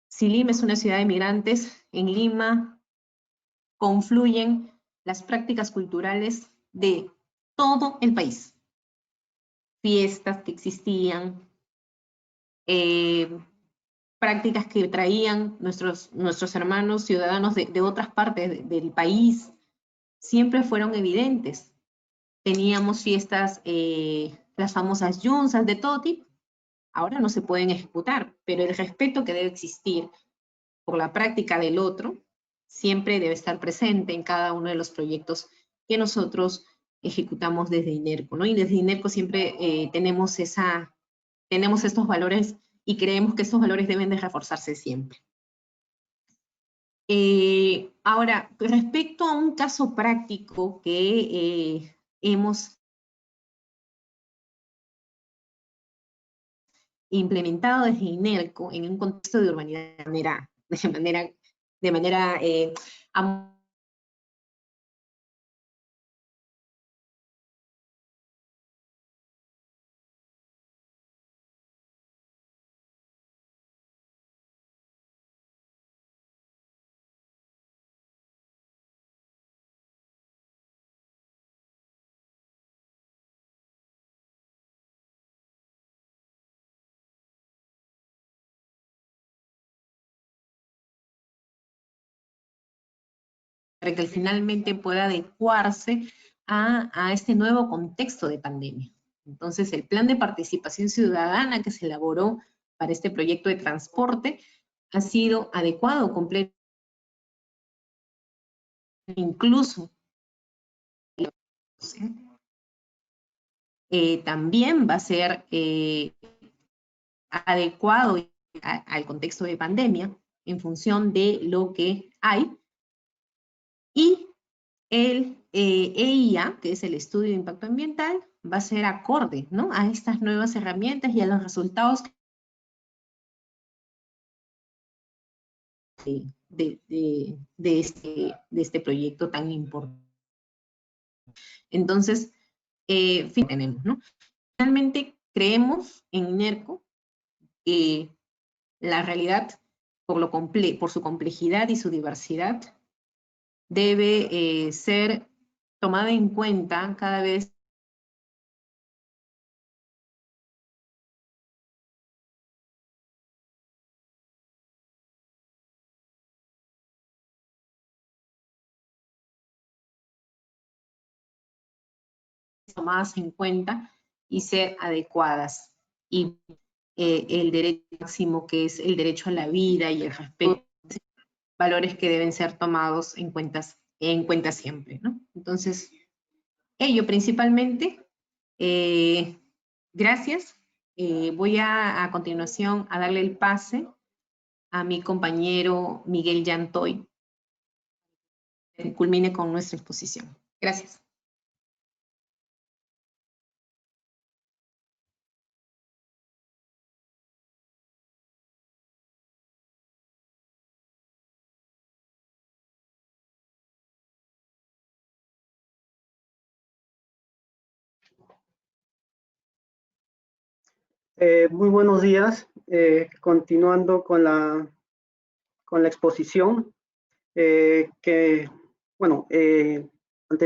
si Lima es una ciudad de migrantes, en Lima confluyen las prácticas culturales de todo el país. Fiestas que existían, prácticas que traían nuestros hermanos ciudadanos de otras partes del país, siempre fueron evidentes. Teníamos fiestas, las famosas yunzas de todo tipo, ahora no se pueden ejecutar, pero el respeto que debe existir por la práctica del otro siempre debe estar presente en cada uno de los proyectos que nosotros ejecutamos desde INERCO, ¿no? Y desde INERCO siempre tenemos estos valores y creemos que estos valores deben de reforzarse siempre. Ahora, respecto a un caso práctico que hemos implementado desde INERCO en un contexto de urbanidad de manera para que finalmente pueda adecuarse a este nuevo contexto de pandemia. Entonces, el plan de participación ciudadana que se elaboró para este proyecto de transporte ha sido adecuado completamente, incluso también va a ser adecuado al contexto de pandemia en función de lo que hay. Y el EIA, que es el estudio de impacto ambiental, va a ser acorde, ¿no?, a estas nuevas herramientas y a los resultados de este proyecto tan importante. Entonces, tenemos, ¿no? Finalmente, creemos en INERCO que la realidad, por su complejidad y su diversidad, debe ser tomada en cuenta cada vez tomadas en cuenta y ser adecuadas. Y el derecho máximo, que es el derecho a la vida y el respeto, valores que deben ser tomados en cuenta siempre, ¿no? Entonces, ello principalmente. Gracias. Voy a continuación a darle el pase a mi compañero Miguel Yantoy, que culmine con nuestra exposición. Gracias. Muy buenos días. Continuando con la exposición, ante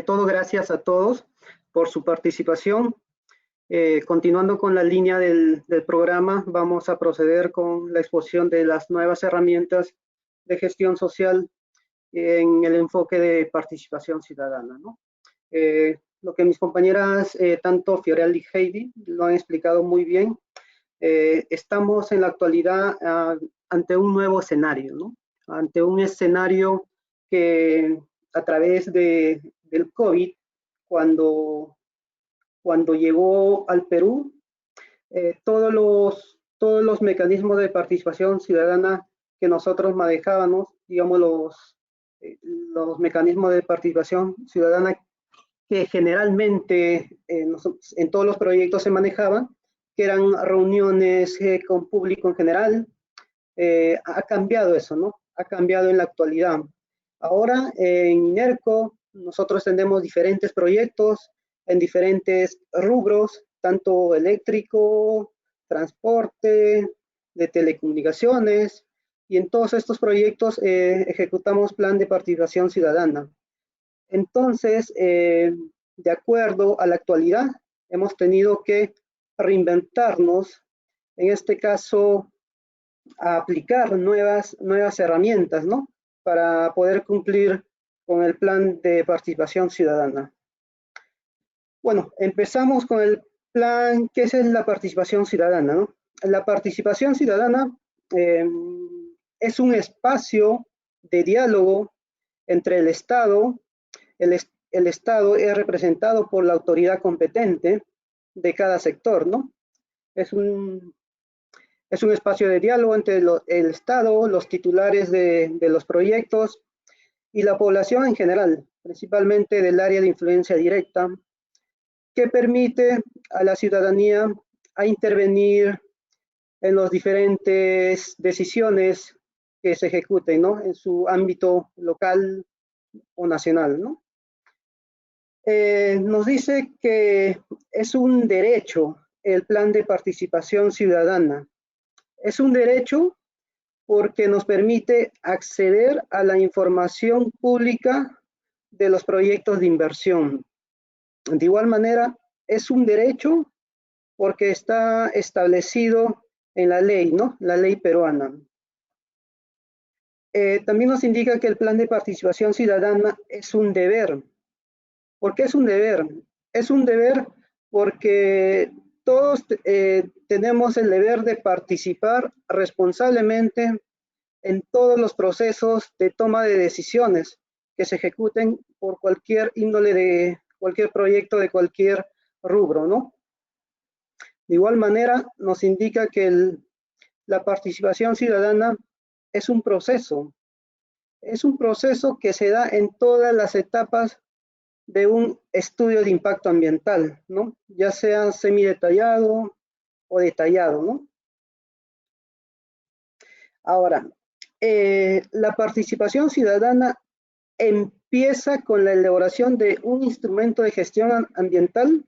todo, gracias a todos por su participación. Continuando con la línea del programa, vamos a proceder con la exposición de las nuevas herramientas de gestión social en el enfoque de participación ciudadana, ¿no? Lo que mis compañeras, tanto Fiorella y Heidi, lo han explicado muy bien. Estamos en la actualidad ante un nuevo escenario, ¿no? Ante un escenario que a través del COVID, cuando llegó al Perú, todos los mecanismos de participación ciudadana que nosotros manejábamos, digamos los mecanismos de participación ciudadana que generalmente en todos los proyectos se manejaban, que eran reuniones con público en general. Ha cambiado eso, ¿no? Ha cambiado en la actualidad. Ahora en INERCO nosotros tenemos diferentes proyectos en diferentes rubros, tanto eléctrico, transporte, de telecomunicaciones, y en todos estos proyectos ejecutamos plan de participación ciudadana. Entonces, de acuerdo a la actualidad, hemos tenido que reinventarnos, en este caso, a aplicar nuevas herramientas, ¿no? Para poder cumplir con el plan de participación ciudadana. Bueno, empezamos con el plan, ¿qué es la participación ciudadana, no? La participación ciudadana es un espacio de diálogo entre el Estado. El Estado es representado por la autoridad competente de cada sector, ¿no? Es un espacio de diálogo entre el Estado, los titulares de los proyectos y la población en general, principalmente del área de influencia directa, que permite a la ciudadanía a intervenir en las diferentes decisiones que se ejecuten, ¿no? En su ámbito local o nacional, ¿no? Nos dice que es un derecho el plan de participación ciudadana. Es un derecho porque nos permite acceder a la información pública de los proyectos de inversión. De igual manera, es un derecho porque está establecido en la ley, ¿no? La ley peruana. También nos indica que el plan de participación ciudadana es un deber. ¿Por qué es un deber? Es un deber porque todos tenemos el deber de participar responsablemente en todos los procesos de toma de decisiones que se ejecuten por cualquier índole de cualquier proyecto de cualquier rubro, ¿no? De igual manera, nos indica que la participación ciudadana es un proceso que se da en todas las etapas de un estudio de impacto ambiental, ¿no? Ya sea semidetallado o detallado, ¿no? Ahora, la participación ciudadana empieza con la elaboración de un instrumento de gestión ambiental.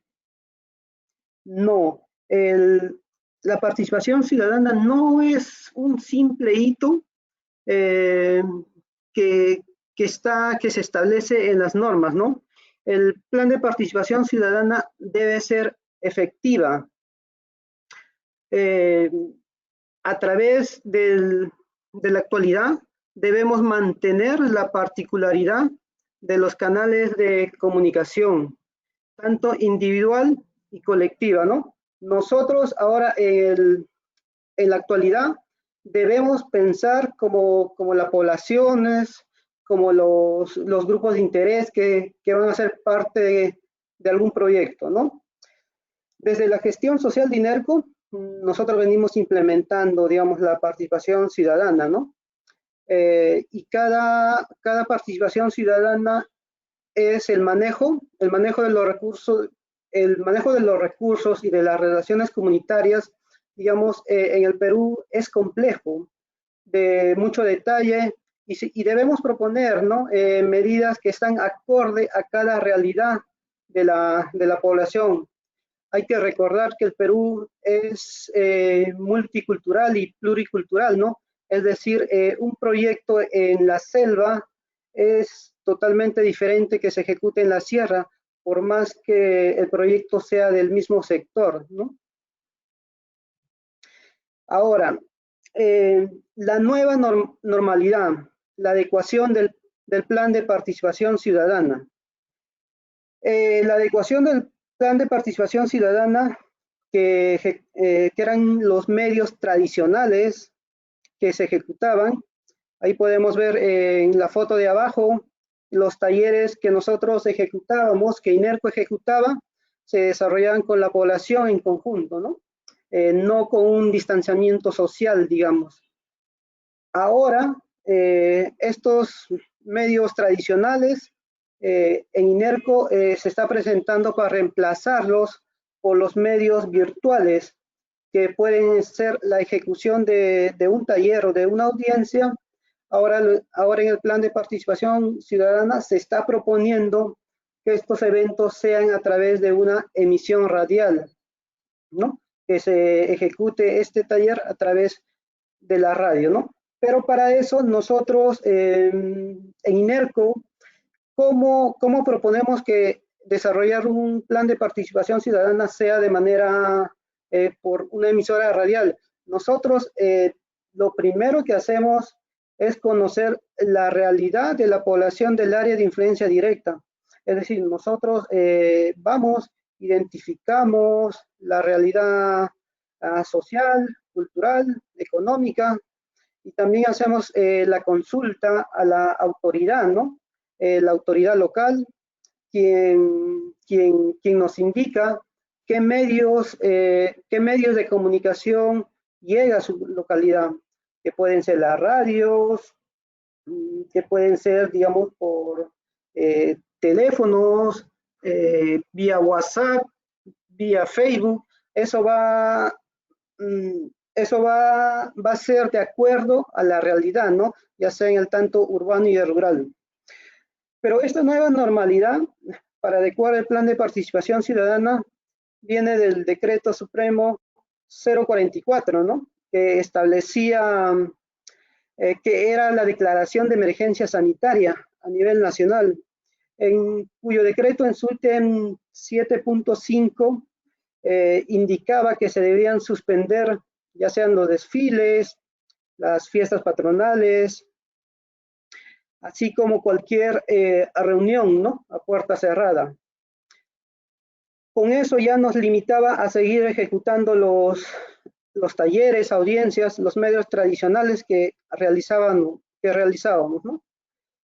No, la participación ciudadana no es un simple hito que se establece en las normas, ¿no? El plan de participación ciudadana debe ser efectiva. A través de la actualidad debemos mantener la particularidad de los canales de comunicación, tanto individual y colectiva, ¿no? Nosotros ahora en la actualidad debemos pensar como las poblaciones, como los grupos de interés que van a ser parte de algún proyecto, ¿no? Desde la gestión social de INERCO, nosotros venimos implementando, digamos, la participación ciudadana, ¿no? Y cada participación ciudadana es el manejo de los recursos, y de las relaciones comunitarias, digamos, en el Perú es complejo, de mucho detalle, y debemos proponer, ¿no? Medidas que están acorde a cada realidad de la población. hay que recordar que el Perú es multicultural y pluricultural, ¿no? Es decir, un proyecto en la selva es totalmente diferente que se ejecute en la sierra, por más que el proyecto sea del mismo sector, ¿no? Ahora, la nueva normalidad, la adecuación del plan de participación ciudadana. La adecuación del plan de participación ciudadana, que eran los medios tradicionales que se ejecutaban. Ahí podemos ver en la foto de abajo los talleres que nosotros ejecutábamos, que INERCO ejecutaba, se desarrollaban con la población en conjunto, ¿no? No con un distanciamiento social, digamos. Ahora, estos medios tradicionales en INERCO se está presentando para reemplazarlos por los medios virtuales, que pueden ser la ejecución de un taller o de una audiencia. Ahora en el plan de participación ciudadana se está proponiendo que estos eventos sean a través de una emisión radial, ¿no? Que se ejecute este taller a través de la radio, ¿no? Pero para eso nosotros en INERCO, ¿cómo proponemos que desarrollar un plan de participación ciudadana sea de manera por una emisora radial? Nosotros lo primero que hacemos es conocer la realidad de la población del área de influencia directa. Es decir, nosotros vamos, identificamos la realidad social, cultural, económica, y también hacemos la consulta a la autoridad, ¿no? La autoridad local, quien nos indica qué medios de comunicación llega a su localidad, que pueden ser las radios, que pueden ser, digamos, por teléfonos, vía WhatsApp, vía Facebook. Eso va a ser de acuerdo a la realidad, ¿no? Ya sea en el tanto urbano y rural. Pero esta nueva normalidad, para adecuar el plan de participación ciudadana, viene del Decreto Supremo 044, ¿no? Que establecía que era la declaración de emergencia sanitaria a nivel nacional, en cuyo decreto en su ítem 7.5 indicaba que se debían suspender ya sean los desfiles, las fiestas patronales, así como cualquier reunión, ¿no? A puerta cerrada. Con eso ya nos limitaba a seguir ejecutando los talleres, audiencias, los medios tradicionales que realizábamos, ¿no?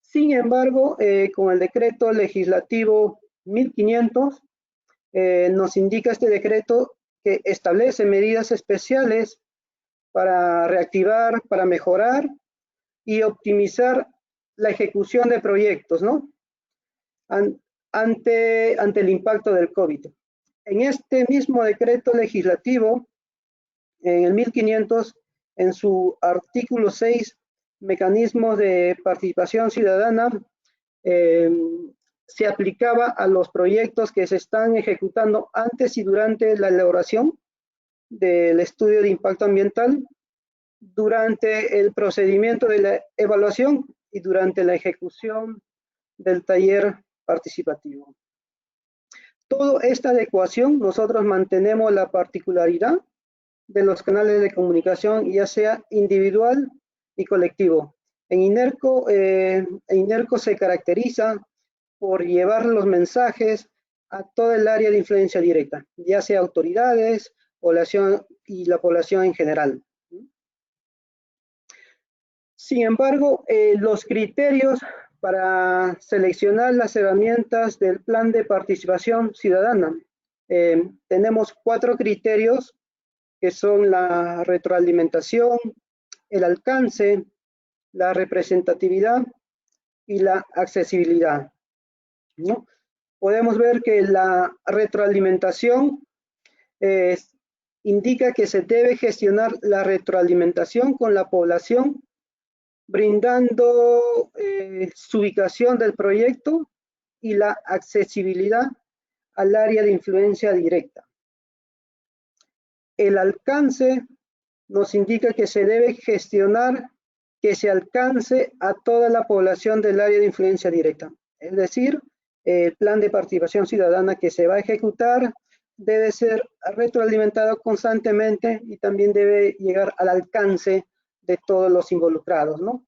Sin embargo, con el decreto legislativo 1500, nos indica este decreto que establece medidas especiales para reactivar, para mejorar y optimizar la ejecución de proyectos, ¿no? Ante el impacto del COVID. En este mismo decreto legislativo, en el 1500, en su artículo 6, mecanismos de participación ciudadana, se aplicaba a los proyectos que se están ejecutando antes y durante la elaboración del estudio de impacto ambiental, durante el procedimiento de la evaluación y durante la ejecución del taller participativo. Toda esta adecuación, nosotros mantenemos la particularidad de los canales de comunicación, ya sea individual y colectivo. En INERCO se caracteriza por llevar los mensajes a todo el área de influencia directa, ya sea autoridades, población y la población en general. Sin embargo, los criterios para seleccionar las herramientas del plan de participación ciudadana, tenemos 4 criterios que son la retroalimentación, el alcance, la representatividad y la accesibilidad, ¿no? Podemos ver que la retroalimentación indica que se debe gestionar la retroalimentación con la población, brindando su ubicación del proyecto y la accesibilidad al área de influencia directa, el alcance nos indica que se debe gestionar que se alcance a toda la población del área de influencia directa. Es decir, el plan de participación ciudadana que se va a ejecutar debe ser retroalimentado constantemente y también debe llegar al alcance de todos los involucrados, ¿no?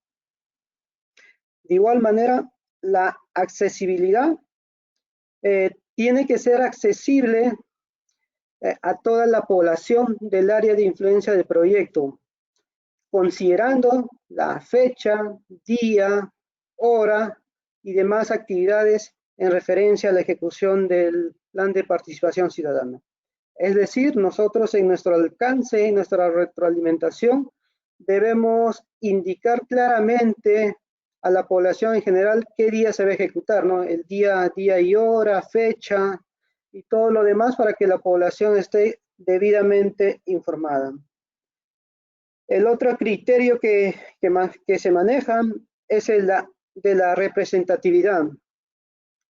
De igual manera, la accesibilidad tiene que ser accesible a toda la población del área de influencia del proyecto, considerando la fecha, día, hora y demás actividades en referencia a la ejecución del plan de participación ciudadana. Es decir, nosotros en nuestro alcance, en nuestra retroalimentación, debemos indicar claramente a la población en general qué día se va a ejecutar, ¿no? El día y hora, fecha y todo lo demás para que la población esté debidamente informada. El otro criterio que se maneja es el de la representatividad.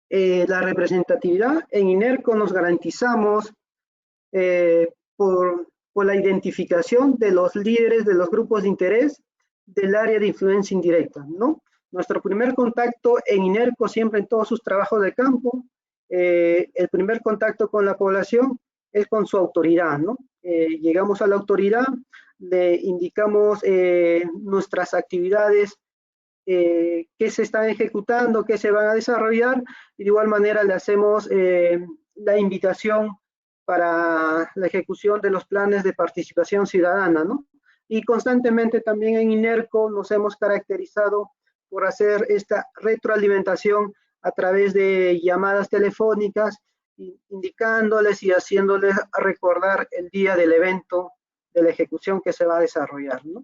La representatividad en INERCO nos garantizamos por la identificación de los líderes de los grupos de interés del área de influencia indirecta, ¿no? Nuestro primer contacto en INERCO, siempre en todos sus trabajos de campo, el primer contacto con la población es con su autoridad, ¿no? Llegamos a la autoridad, le indicamos nuestras actividades, qué se están ejecutando, qué se van a desarrollar, y de igual manera le hacemos la invitación para la ejecución de los planes de participación ciudadana, ¿no? Y constantemente también en INERCO nos hemos caracterizado por hacer esta retroalimentación a través de llamadas telefónicas, indicándoles y haciéndoles recordar el día del evento de la ejecución que se va a desarrollar, ¿no?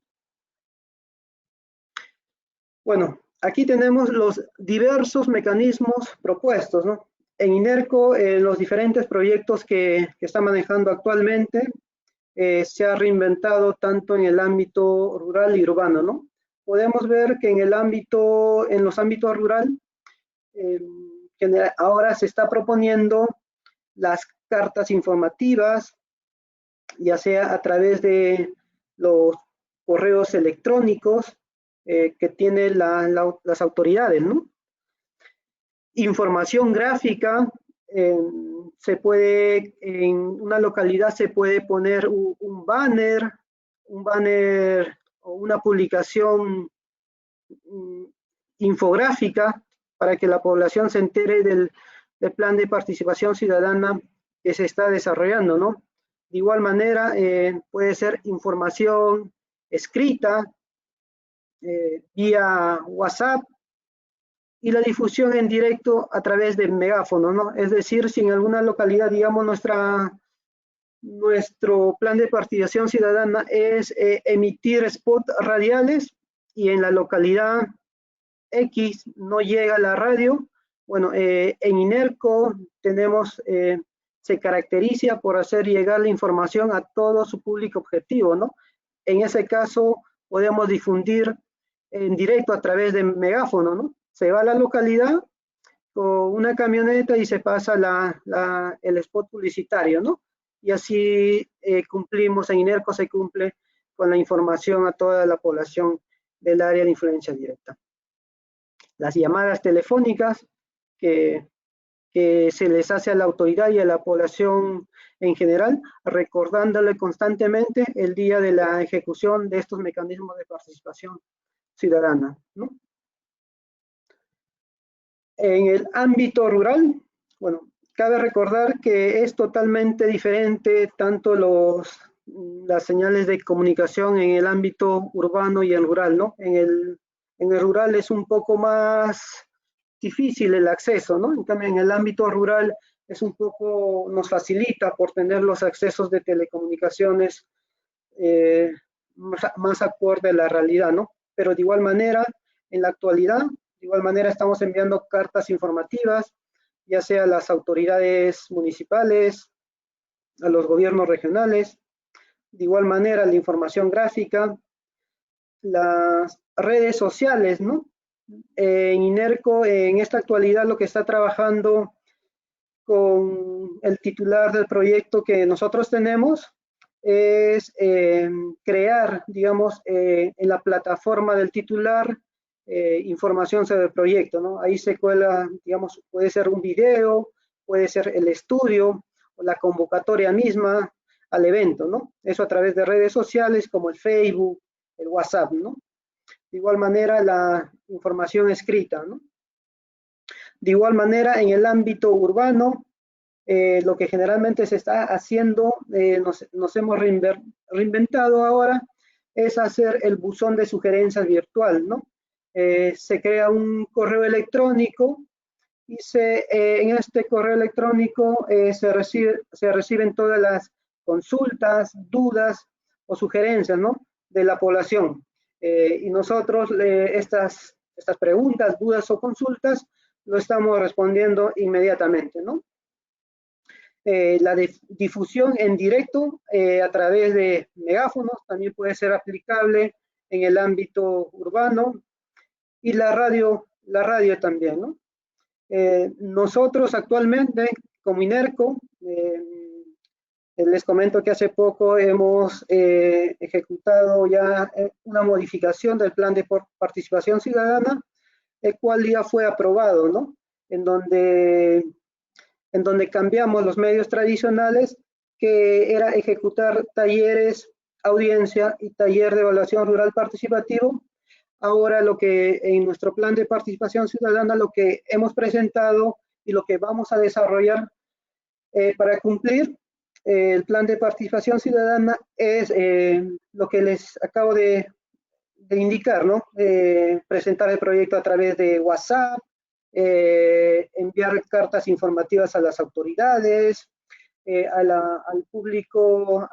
Bueno, aquí tenemos los diversos mecanismos propuestos, ¿no? En INERCO, los diferentes proyectos que está manejando actualmente, se ha reinventado tanto en el ámbito rural y urbano, ¿no? Podemos ver que en los ámbitos rural, ahora se está proponiendo las cartas informativas, ya sea a través de los correos electrónicos que tienen las autoridades, ¿no? Información gráfica, en una localidad se puede poner un banner o una publicación infográfica para que la población se entere del plan de participación ciudadana que se está desarrollando, ¿no? De igual manera, puede ser información escrita vía WhatsApp, y la difusión en directo a través del megáfono, ¿no? Es decir, si en alguna localidad, digamos, nuestro plan de participación ciudadana es emitir spots radiales y en la localidad X no llega la radio, bueno, en INERCO se caracteriza por hacer llegar la información a todo su público objetivo, ¿no? En ese caso, podemos difundir en directo a través de megáfono, ¿no? Se va a la localidad con una camioneta y se pasa el spot publicitario, ¿no? Y así cumplimos, en INERCO se cumple con la información a toda la población del área de influencia directa. Las llamadas telefónicas que se les hace a la autoridad y a la población en general, recordándole constantemente el día de la ejecución de estos mecanismos de participación ciudadana, ¿no? En el ámbito rural, bueno, cabe recordar que es totalmente diferente tanto las señales de comunicación en el ámbito urbano y el rural, ¿no? En el rural es un poco más difícil el acceso, ¿no? En cambio, en el ámbito rural nos facilita por tener los accesos de telecomunicaciones más acorde a la realidad, ¿no? Pero de igual manera, en la actualidad, de igual manera estamos enviando cartas informativas, ya sea a las autoridades municipales, a los gobiernos regionales, de igual manera la información gráfica, las redes sociales, ¿no? En INERCO, en esta actualidad, lo que está trabajando con el titular del proyecto que nosotros tenemos es crear, digamos, en la plataforma del titular información sobre el proyecto, ¿no? Ahí se cuela, digamos, puede ser un video, puede ser el estudio, o la convocatoria misma al evento, ¿no? Eso a través de redes sociales como el Facebook, el WhatsApp, ¿no? De igual manera, la información escrita, ¿no? De igual manera, en el ámbito urbano, lo que generalmente se está haciendo, nos hemos reinventado ahora, es hacer el buzón de sugerencias virtual, ¿no? Se crea un correo electrónico y en este correo electrónico se reciben todas las consultas, dudas o sugerencias, ¿no? De la población. Y nosotros estas preguntas, dudas o consultas lo estamos respondiendo inmediatamente, ¿no? La difusión en directo a través de megáfonos también puede ser aplicable en el ámbito urbano, y la radio también, ¿no? Nosotros actualmente, como INERCO, les comento que hace poco hemos ejecutado ya una modificación del plan de participación ciudadana, el cual ya fue aprobado, ¿no? En donde cambiamos los medios tradicionales, que era ejecutar talleres, audiencia y taller de evaluación rural participativo. Ahora lo que en nuestro plan de participación ciudadana, lo que hemos presentado y lo que vamos a desarrollar para cumplir el plan de participación ciudadana es lo que les acabo de indicar, ¿no? Presentar el proyecto a través de WhatsApp, enviar cartas informativas a las autoridades, al público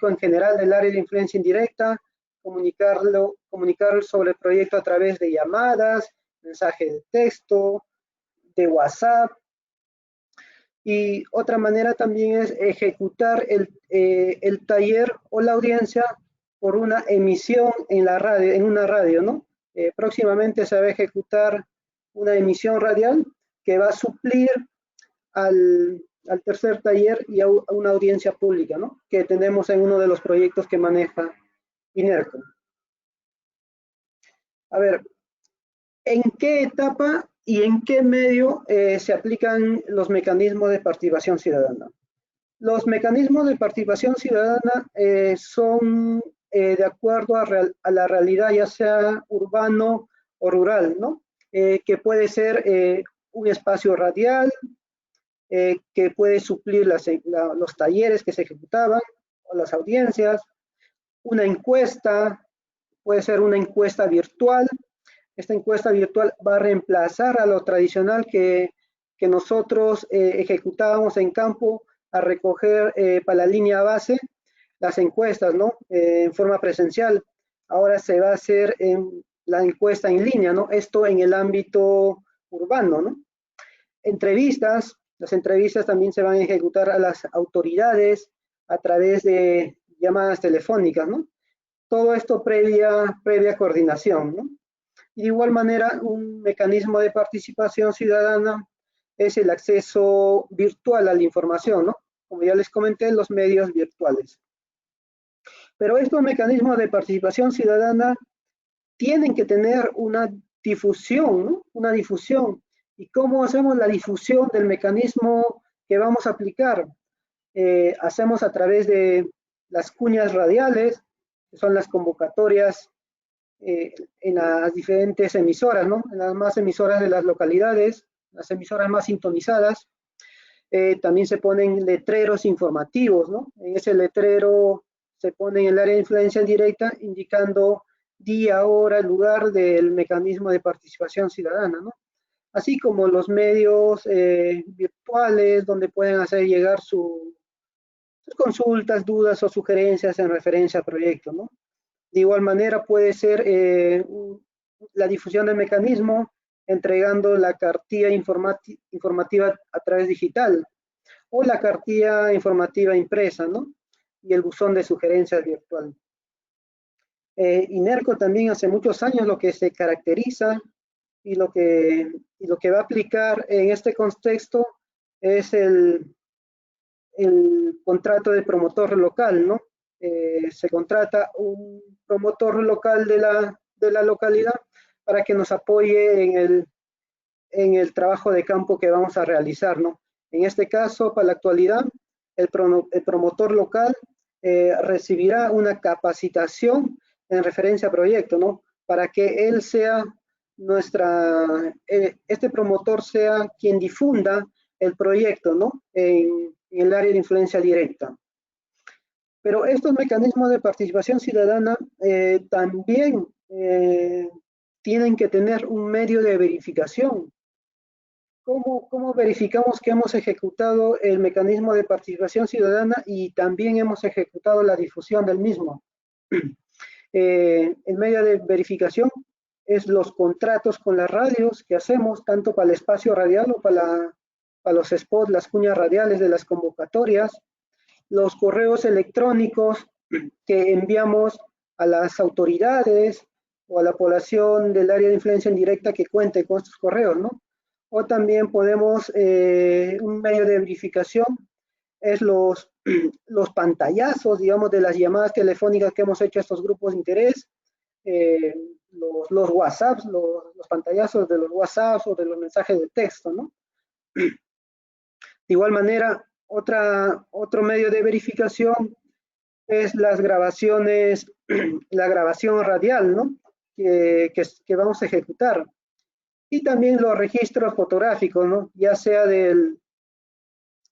en general del área de influencia indirecta, comunicar sobre el proyecto a través de llamadas, mensajes de texto, de WhatsApp. Y otra manera también es ejecutar el taller o la audiencia por una emisión en una radio, ¿no? Próximamente se va a ejecutar una emisión radial que va a suplir al tercer taller y a una audiencia pública, ¿no? Que tenemos en uno de los proyectos que maneja INERCO. A ver, ¿en qué etapa y en qué medio se aplican los mecanismos de participación ciudadana? Los mecanismos de participación ciudadana son de acuerdo a la realidad, ya sea urbano o rural, ¿no? Que puede ser un espacio radial, que puede suplir los talleres que se ejecutaban, o las audiencias, una encuesta, puede ser una encuesta virtual. Esta encuesta virtual va a reemplazar a lo tradicional que nosotros ejecutábamos en campo a recoger para la línea base las encuestas, ¿no? En forma presencial. Ahora se va a hacer la encuesta en línea, ¿no? Esto en el ámbito urbano, ¿no? Entrevistas. Las entrevistas también se van a ejecutar a las autoridades a través de llamadas telefónicas, ¿no? Todo esto previa coordinación, ¿no? Y de igual manera, un mecanismo de participación ciudadana es el acceso virtual a la información, ¿no? Como ya les comenté, los medios virtuales. Pero estos mecanismos de participación ciudadana tienen que tener una difusión, ¿no? Una difusión. ¿Y cómo hacemos la difusión del mecanismo que vamos a aplicar? Hacemos a través de las cuñas radiales, que son las convocatorias en las diferentes emisoras, ¿no? En las más emisoras de las localidades, las emisoras más sintonizadas. También se ponen letreros informativos, ¿no? En ese letrero se pone en el área de influencia directa indicando día, hora, lugar del mecanismo de participación ciudadana, ¿no? Así como los medios virtuales donde pueden hacer llegar sus consultas, dudas o sugerencias en referencia al proyecto, ¿no? De igual manera puede ser la difusión del mecanismo entregando la cartilla informativa a través digital o la cartilla informativa impresa, ¿no? Y el buzón de sugerencias virtual. INERCO también hace muchos años lo que se caracteriza y lo que va a aplicar en este contexto es el contrato de promotor local, ¿no? se contrata un promotor local de la localidad para que nos apoye en el trabajo de campo que vamos a realizar, ¿no? En este caso, para la actualidad, el promotor local recibirá una capacitación en referencia a proyecto, ¿no? Para que él sea este promotor sea quien difunda el proyecto, ¿no? En el área de influencia directa. Pero estos mecanismos de participación ciudadana también tienen que tener un medio de verificación. ¿Cómo verificamos que hemos ejecutado el mecanismo de participación ciudadana y también hemos ejecutado la difusión del mismo? El medio de verificación es los contratos con las radios que hacemos, tanto para el espacio radial o para los spots, las cuñas radiales de las convocatorias, los correos electrónicos que enviamos a las autoridades o a la población del área de influencia indirecta que cuente con estos correos, ¿no? O también podemos, un medio de verificación es los pantallazos, digamos, de las llamadas telefónicas que hemos hecho a estos grupos de interés, los WhatsApps, los pantallazos de los WhatsApps o de los mensajes de texto, ¿no? De igual manera, otro medio de verificación es las grabaciones, la grabación radial, ¿no? Que vamos a ejecutar. Y también los registros fotográficos, ¿no? Ya sea del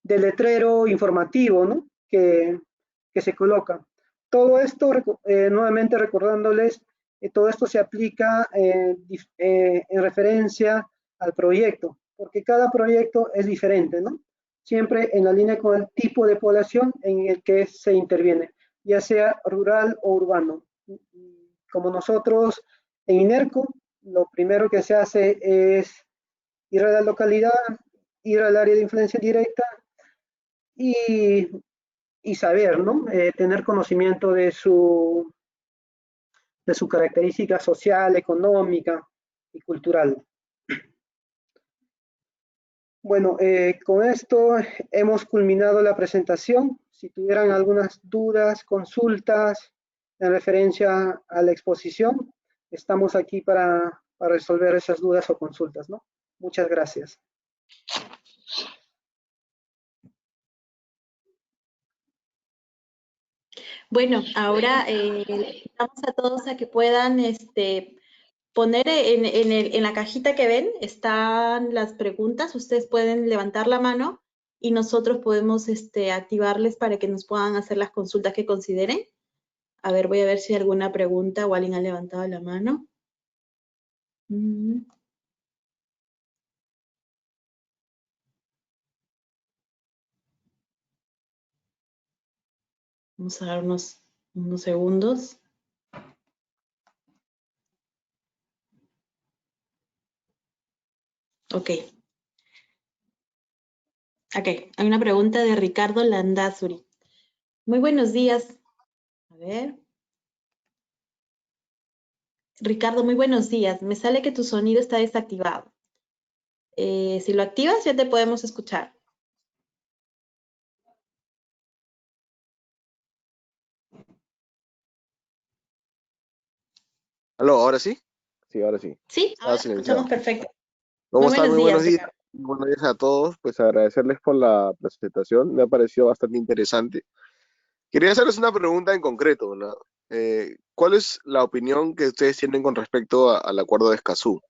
letrero informativo, ¿no? Que se coloca. Todo esto, nuevamente recordándoles, todo esto se aplica en referencia al proyecto, porque cada proyecto es diferente, ¿no? Siempre en la línea con el tipo de población en el que se interviene, ya sea rural o urbano. Como nosotros en INERCO, lo primero que se hace es ir a la localidad, ir al área de influencia directa y saber, ¿no? Tener conocimiento de su característica social, económica y cultural. Bueno, con esto hemos culminado la presentación. Si tuvieran algunas dudas, consultas en referencia a la exposición, estamos aquí para resolver esas dudas o consultas, ¿no? Muchas gracias. Bueno, ahora invitamos a todos a que puedan poner en la cajita que ven, están las preguntas, ustedes pueden levantar la mano y nosotros podemos activarles para que nos puedan hacer las consultas que consideren. A ver, voy a ver si hay alguna pregunta o alguien ha levantado la mano. Vamos a dar unos segundos. Ok. Ok, hay una pregunta de Ricardo Landazuri. Muy buenos días. A ver. Ricardo, muy buenos días. Me sale que tu sonido está desactivado. Si lo activas, ya te podemos escuchar. ¿Aló? ¿Ahora sí? Sí, ahora sí. Sí, ahora te escuchamos perfecto. ¿Cómo Muy están? buenos Muy buenos días, días. Ricardo. Buenos días a todos. Pues agradecerles por la presentación. Me ha parecido bastante interesante. Quería hacerles una pregunta en concreto, ¿no? ¿Cuál es la opinión que ustedes tienen con respecto al acuerdo de Escazú?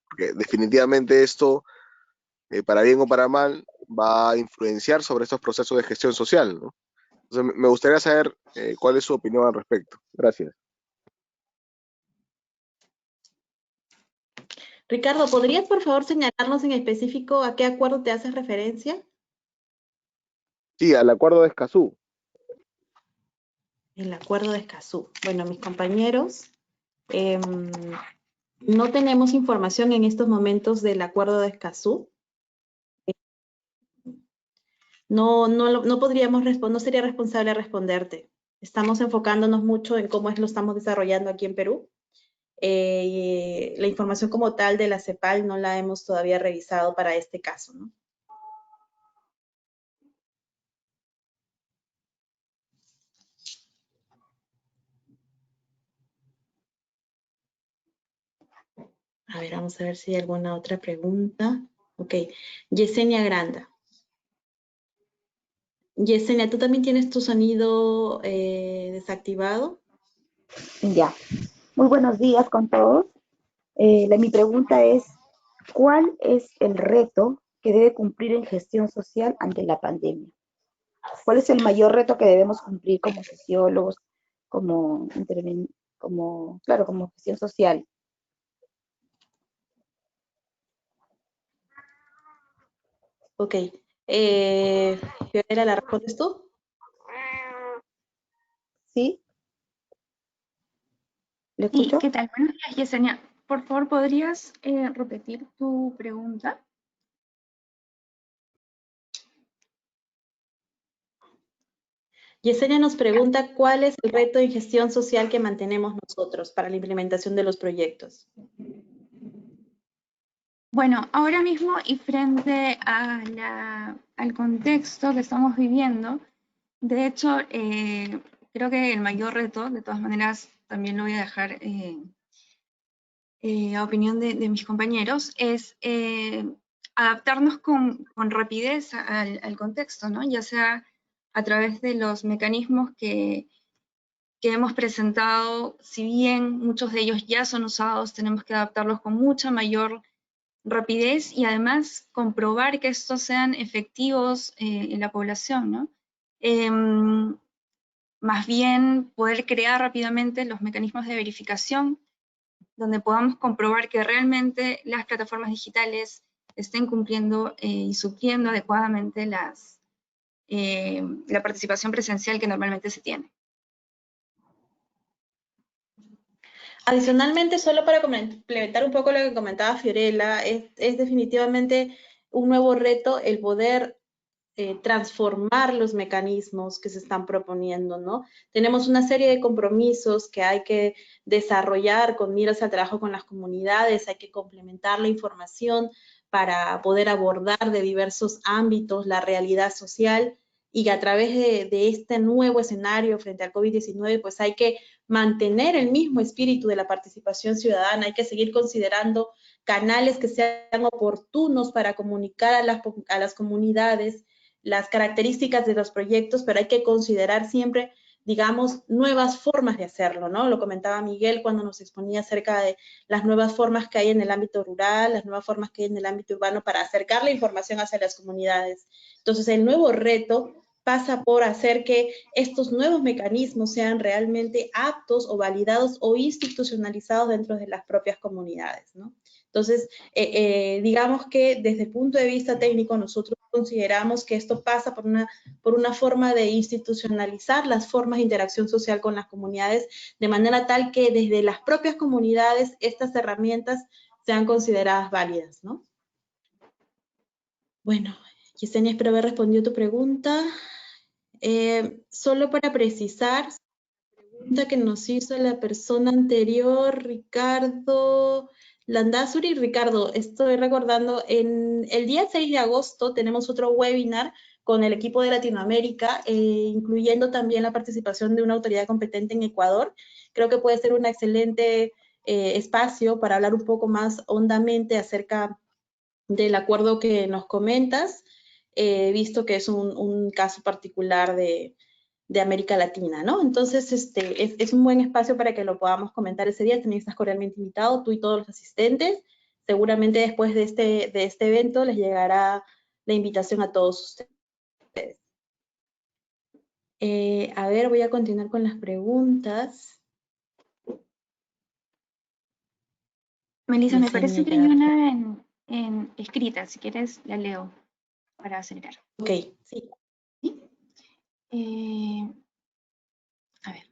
Porque definitivamente esto, para bien o para mal, va a influenciar sobre estos procesos de gestión social, ¿no? Entonces, me gustaría saber cuál es su opinión al respecto. Gracias. Ricardo, ¿podrías por favor señalarnos en específico a qué acuerdo te haces referencia? Sí, al acuerdo de Escazú. El acuerdo de Escazú. Bueno, mis compañeros, no tenemos información en estos momentos del acuerdo de Escazú. No podríamos no sería responsable responderte. Estamos enfocándonos mucho en cómo lo estamos desarrollando aquí en Perú. La información como tal de la CEPAL no la hemos todavía revisado para este caso, ¿no? A ver, vamos a ver si hay alguna otra pregunta. Ok, Yesenia Granda. Yesenia, ¿tú también tienes tu sonido desactivado? Ya. Muy buenos días con todos. Mi pregunta es, ¿cuál es el reto que debe cumplir en gestión social ante la pandemia? ¿Cuál es el mayor reto que debemos cumplir como sociólogos, como gestión social? Ok. Fiorella, ¿la respondes tú? ¿Sí? ¿Le Sí, escucho? ¿qué tal? Buenos días, Yesenia. Por favor, ¿podrías repetir tu pregunta? Yesenia nos pregunta cuál es el reto en gestión social que mantenemos nosotros para la implementación de los proyectos. Bueno, ahora mismo y frente al contexto que estamos viviendo, de hecho, creo que el mayor reto, de todas maneras, también lo voy a dejar a opinión de mis compañeros, es adaptarnos con rapidez al contexto, ¿no? Ya sea a través de los mecanismos que hemos presentado, si bien muchos de ellos ya son usados, tenemos que adaptarlos con mucha mayor rapidez y además comprobar que estos sean efectivos en la población, ¿no? Más bien poder crear rápidamente los mecanismos de verificación donde podamos comprobar que realmente las plataformas digitales estén cumpliendo y supliendo adecuadamente la participación presencial que normalmente se tiene. Adicionalmente, solo para complementar un poco lo que comentaba Fiorella, es definitivamente un nuevo reto el poder transformar los mecanismos que se están proponiendo, ¿no? Tenemos una serie de compromisos que hay que desarrollar con miras al trabajo con las comunidades, hay que complementar la información para poder abordar de diversos ámbitos la realidad social y que a través de este nuevo escenario frente al COVID-19, pues hay que mantener el mismo espíritu de la participación ciudadana, hay que seguir considerando canales que sean oportunos para comunicar a las comunidades las características de los proyectos, pero hay que considerar siempre, digamos, nuevas formas de hacerlo, ¿no? Lo comentaba Miguel cuando nos exponía acerca de las nuevas formas que hay en el ámbito rural, las nuevas formas que hay en el ámbito urbano para acercar la información hacia las comunidades. Entonces, el nuevo reto pasa por hacer que estos nuevos mecanismos sean realmente aptos o validados o institucionalizados dentro de las propias comunidades, ¿no? Entonces, digamos que desde el punto de vista técnico nosotros consideramos que esto pasa por una forma de institucionalizar las formas de interacción social con las comunidades, de manera tal que desde las propias comunidades estas herramientas sean consideradas válidas, ¿no? Bueno, Yesenia, espero haber respondido tu pregunta. Solo para precisar, la pregunta que nos hizo la persona anterior, Ricardo Landazuri. Ricardo, estoy recordando, en el día 6 de agosto tenemos otro webinar con el equipo de Latinoamérica, incluyendo también la participación de una autoridad competente en Ecuador. Creo que puede ser un excelente espacio para hablar un poco más hondamente acerca del acuerdo que nos comentas, visto que es un caso particular de América Latina, ¿no? Entonces, es un buen espacio para que lo podamos comentar ese día. También estás cordialmente invitado, tú y todos los asistentes. Seguramente después de este evento les llegará la invitación a todos ustedes. A ver, voy a continuar con las preguntas. Melissa, me parece que hay una en escrita, si quieres la leo para acelerar. Ok, sí. A ver.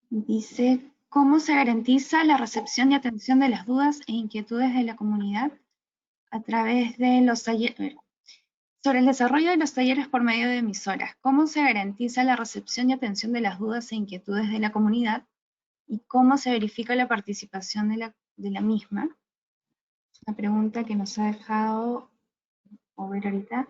Dice, ¿cómo se garantiza la recepción y atención de las dudas e inquietudes de la comunidad a través de los talleres? Sobre el desarrollo de los talleres por medio de emisoras, ¿cómo se garantiza la recepción y atención de las dudas e inquietudes de la comunidad? ¿Y cómo se verifica la participación de la misma? Es una pregunta que nos ha dejado ver ahorita.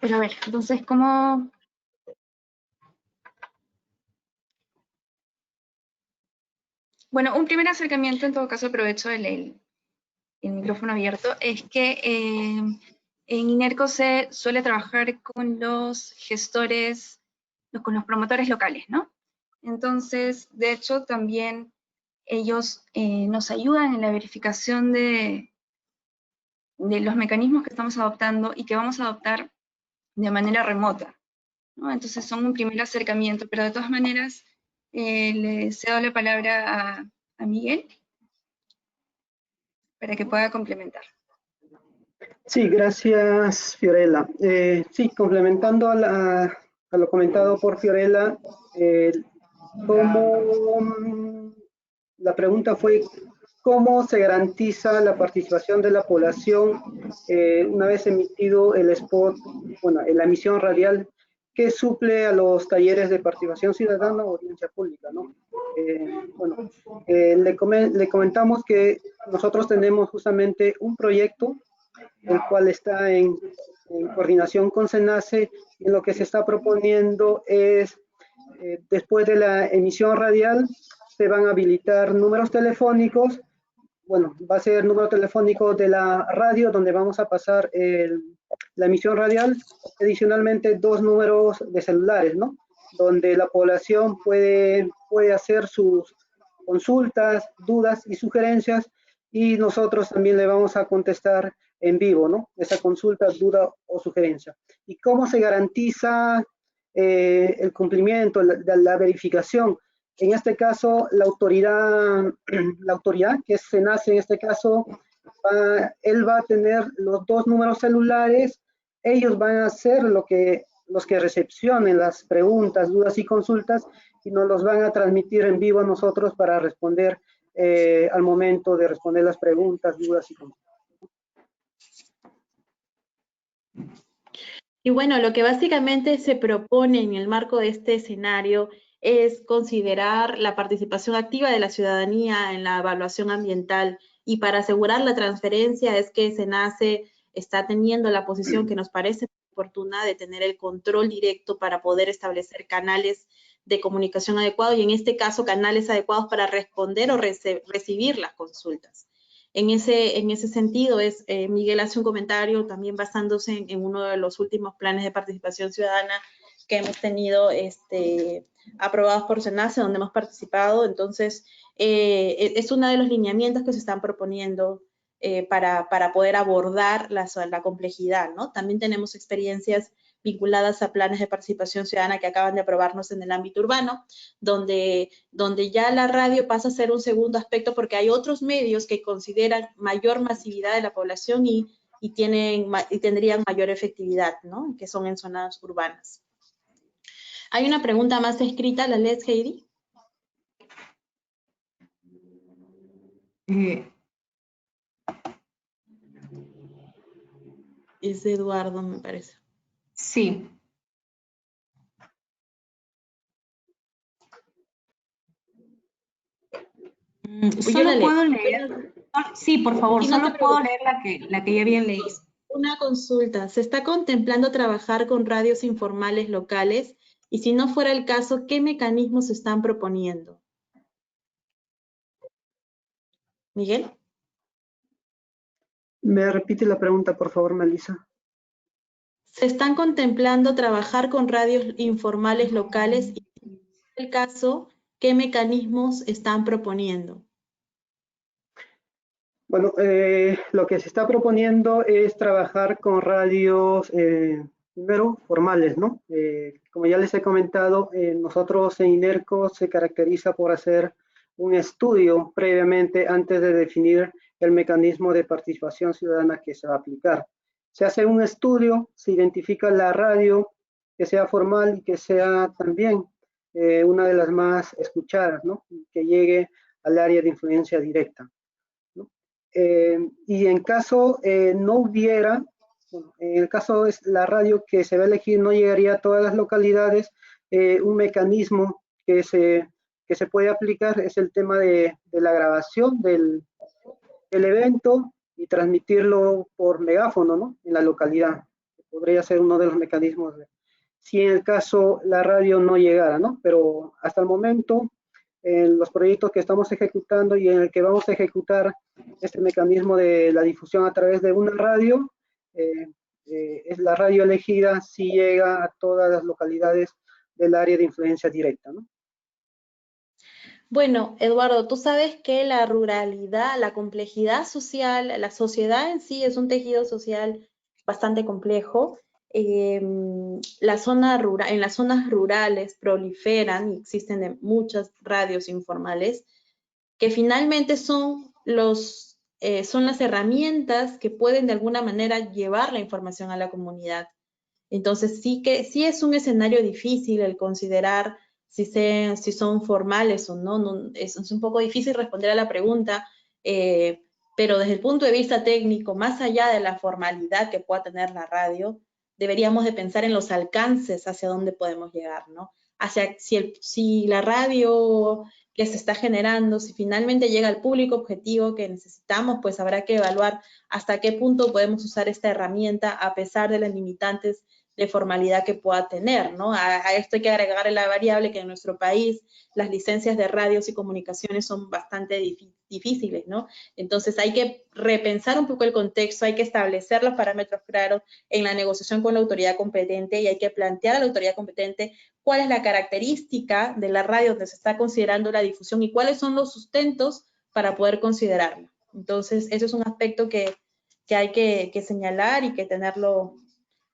Pero a ver, entonces, ¿cómo Bueno, un primer acercamiento, en todo caso aprovecho el micrófono abierto, es que en INERCO se suele trabajar con los gestores, con los promotores locales, ¿no? Entonces, de hecho, también ellos nos ayudan en la verificación de los mecanismos que estamos adoptando y que vamos a adoptar de manera remota, ¿no? Entonces son un primer acercamiento, pero de todas maneras le cedo la palabra a Miguel para que pueda complementar. Sí, gracias, Fiorella. Sí, complementando a lo comentado por Fiorella, la pregunta fue cómo se garantiza la participación de la población una vez emitido el spot, bueno, en la emisión radial que suple a los talleres de participación ciudadana o audiencia pública, ¿no? Le comentamos que nosotros tenemos justamente un proyecto el cual está en coordinación con SENACE, y lo que se está proponiendo es, después de la emisión radial, se van a habilitar números telefónicos. Bueno, va a ser el número telefónico de la radio, donde vamos a pasar la emisión radial, adicionalmente 2 números de celulares, ¿no? Donde la población puede hacer sus consultas, dudas y sugerencias, y nosotros también le vamos a contestar en vivo, ¿no? Esa consulta, duda o sugerencia. ¿Y cómo se garantiza el cumplimiento, la verificación? En este caso, la autoridad que es SENACE en este caso, él va a tener los 2 números celulares, ellos van a ser los que recepcionen las preguntas, dudas y consultas, y nos los van a transmitir en vivo a nosotros para responder al momento de responder las preguntas, dudas y consultas. Y bueno, lo que básicamente se propone en el marco de este escenario es considerar la participación activa de la ciudadanía en la evaluación ambiental, y para asegurar la transferencia es que SENACE está teniendo la posición que nos parece oportuna de tener el control directo para poder establecer canales de comunicación adecuados, y en este caso canales adecuados para responder o recibir las consultas. En ese sentido, Miguel hace un comentario también basándose en uno de los últimos planes de participación ciudadana que hemos tenido aprobados por SENACE, donde hemos participado. Entonces, es uno de los lineamientos que se están proponiendo para poder abordar la complejidad, ¿no? También tenemos experiencias vinculadas a planes de participación ciudadana que acaban de aprobarnos en el ámbito urbano, donde ya la radio pasa a ser un segundo aspecto porque hay otros medios que consideran mayor masividad de la población y tendrían mayor efectividad, ¿no? Que son en zonas urbanas. Hay una pregunta más escrita, ¿la lees, Heidi? Es de Eduardo, me parece. Sí. Solo puedo leer. Sí, por favor, solo puedo leer la que ya bien leí. Una consulta. ¿Se está contemplando trabajar con radios informales locales? Y si no fuera el caso, ¿qué mecanismos se están proponiendo? Miguel. ¿Me repite la pregunta, por favor, Melissa? ¿Se están contemplando trabajar con radios informales locales? Y si no fuera el caso, ¿qué mecanismos están proponiendo? Bueno, lo que se está proponiendo es trabajar con radios, primero, formales, ¿no? Como ya les he comentado, nosotros en INERCO se caracteriza por hacer un estudio previamente antes de definir el mecanismo de participación ciudadana que se va a aplicar. Se hace un estudio, se identifica la radio que sea formal y que sea también una de las más escuchadas, ¿no? Que llegue al área de influencia directa. Y en caso no hubiera, bueno, en el caso es la radio que se va a elegir no llegaría a todas las localidades, un mecanismo que se puede aplicar es el tema de la grabación del evento y transmitirlo por megáfono, ¿no? En la localidad. Podría ser uno de los mecanismos si en el caso la radio no llegara, ¿no? Pero hasta el momento en los proyectos que estamos ejecutando y en el que vamos a ejecutar este mecanismo de la difusión a través de una radio. Es la radio elegida si llega a todas las localidades del área de influencia directa, ¿no? Bueno, Eduardo, tú sabes que la ruralidad, la complejidad social, la sociedad en sí es un tejido social bastante complejo. En las zonas rurales proliferan y existen muchas radios informales que finalmente son las herramientas que pueden de alguna manera llevar la información a la comunidad. Entonces sí es un escenario difícil el considerar si son formales o no, es un poco difícil responder a la pregunta, pero desde el punto de vista técnico, más allá de la formalidad que pueda tener la radio, deberíamos de pensar en los alcances hacia dónde podemos llegar, ¿no? Hacia si la radio que se está generando, si finalmente llega al público objetivo que necesitamos, pues habrá que evaluar hasta qué punto podemos usar esta herramienta a pesar de las limitantes de formalidad que pueda tener, ¿no? A esto hay que agregar la variable que en nuestro país las licencias de radios y comunicaciones son bastante difíciles, ¿no? Entonces hay que repensar un poco el contexto, hay que establecer los parámetros claros en la negociación con la autoridad competente y hay que plantear a la autoridad competente cuál es la característica de la radio donde se está considerando la difusión y cuáles son los sustentos para poder considerarla. Entonces, eso es un aspecto que hay que señalar y que tenerlo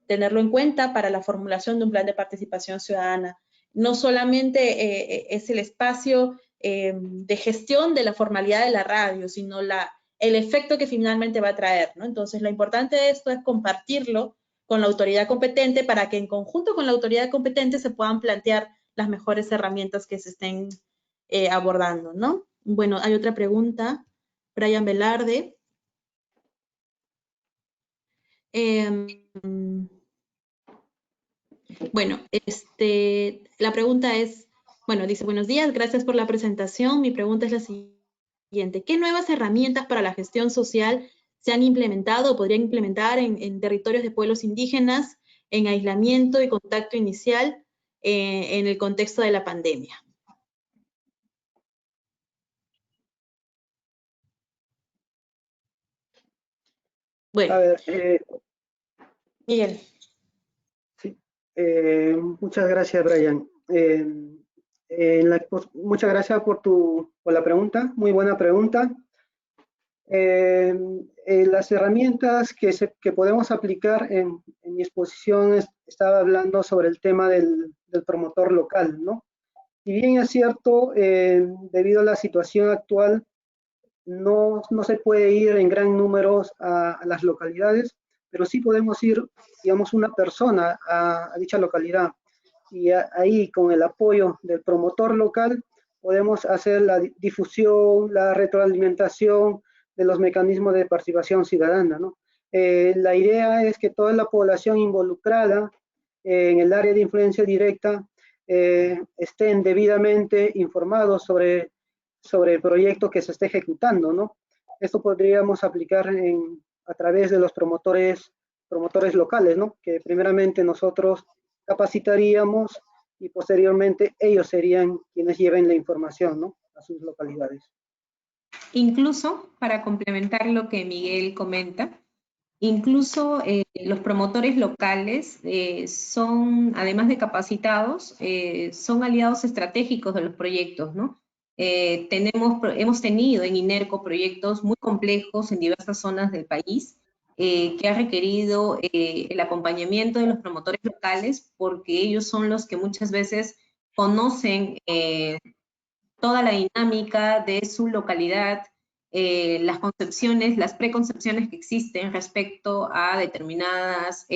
en cuenta para la formulación de un plan de participación ciudadana. No solamente es el espacio de gestión de la formalidad de la radio, sino el efecto que finalmente va a traer, ¿no? Entonces, lo importante de esto es compartirlo con la autoridad competente para que en conjunto con la autoridad competente se puedan plantear las mejores herramientas que se estén abordando, ¿no? Bueno, hay otra pregunta. Brian Velarde. Bueno, la pregunta es, bueno, dice, buenos días, gracias por la presentación. Mi pregunta es la siguiente. ¿Qué nuevas herramientas para la gestión social se han implementado o podrían implementar en territorios de pueblos indígenas en aislamiento y contacto inicial en el contexto de la pandemia? Bueno, A ver, Miguel. sí, muchas gracias, Brian. Muchas gracias por la pregunta, muy buena pregunta. Las herramientas que podemos aplicar en mi exposición estaba hablando sobre el tema del promotor local, ¿no? Si bien es cierto, debido a la situación actual, no se puede ir en gran número a las localidades, pero sí podemos ir, digamos, una persona a dicha localidad. Y ahí, con el apoyo del promotor local, podemos hacer la difusión, la retroalimentación de los mecanismos de participación ciudadana, ¿no? La idea es que toda la población involucrada en el área de influencia directa estén debidamente informados sobre el proyecto que se está ejecutando, ¿no? Esto podríamos aplicar a través de los promotores locales, ¿no? Que primeramente nosotros capacitaríamos y posteriormente ellos serían quienes lleven la información, ¿no? A sus localidades. Incluso, para complementar lo que Miguel comenta, incluso los promotores locales son, además de capacitados, son aliados estratégicos de los proyectos, ¿no? Hemos tenido en INERCO proyectos muy complejos en diversas zonas del país que ha requerido el acompañamiento de los promotores locales porque ellos son los que muchas veces conocen toda la dinámica de su localidad, las concepciones, las preconcepciones que existen respecto a determinadas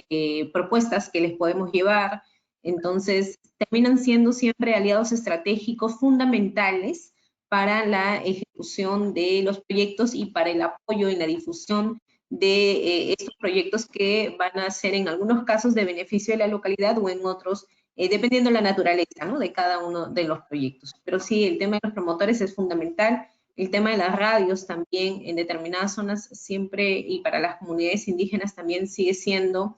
propuestas que les podemos llevar. Entonces, terminan siendo siempre aliados estratégicos fundamentales para la ejecución de los proyectos y para el apoyo en la difusión de estos proyectos que van a ser en algunos casos de beneficio de la localidad o en otros dependiendo de la naturaleza, ¿no? De cada uno de los proyectos. Pero sí, el tema de los promotores es fundamental. El tema de las radios también en determinadas zonas siempre y para las comunidades indígenas también sigue siendo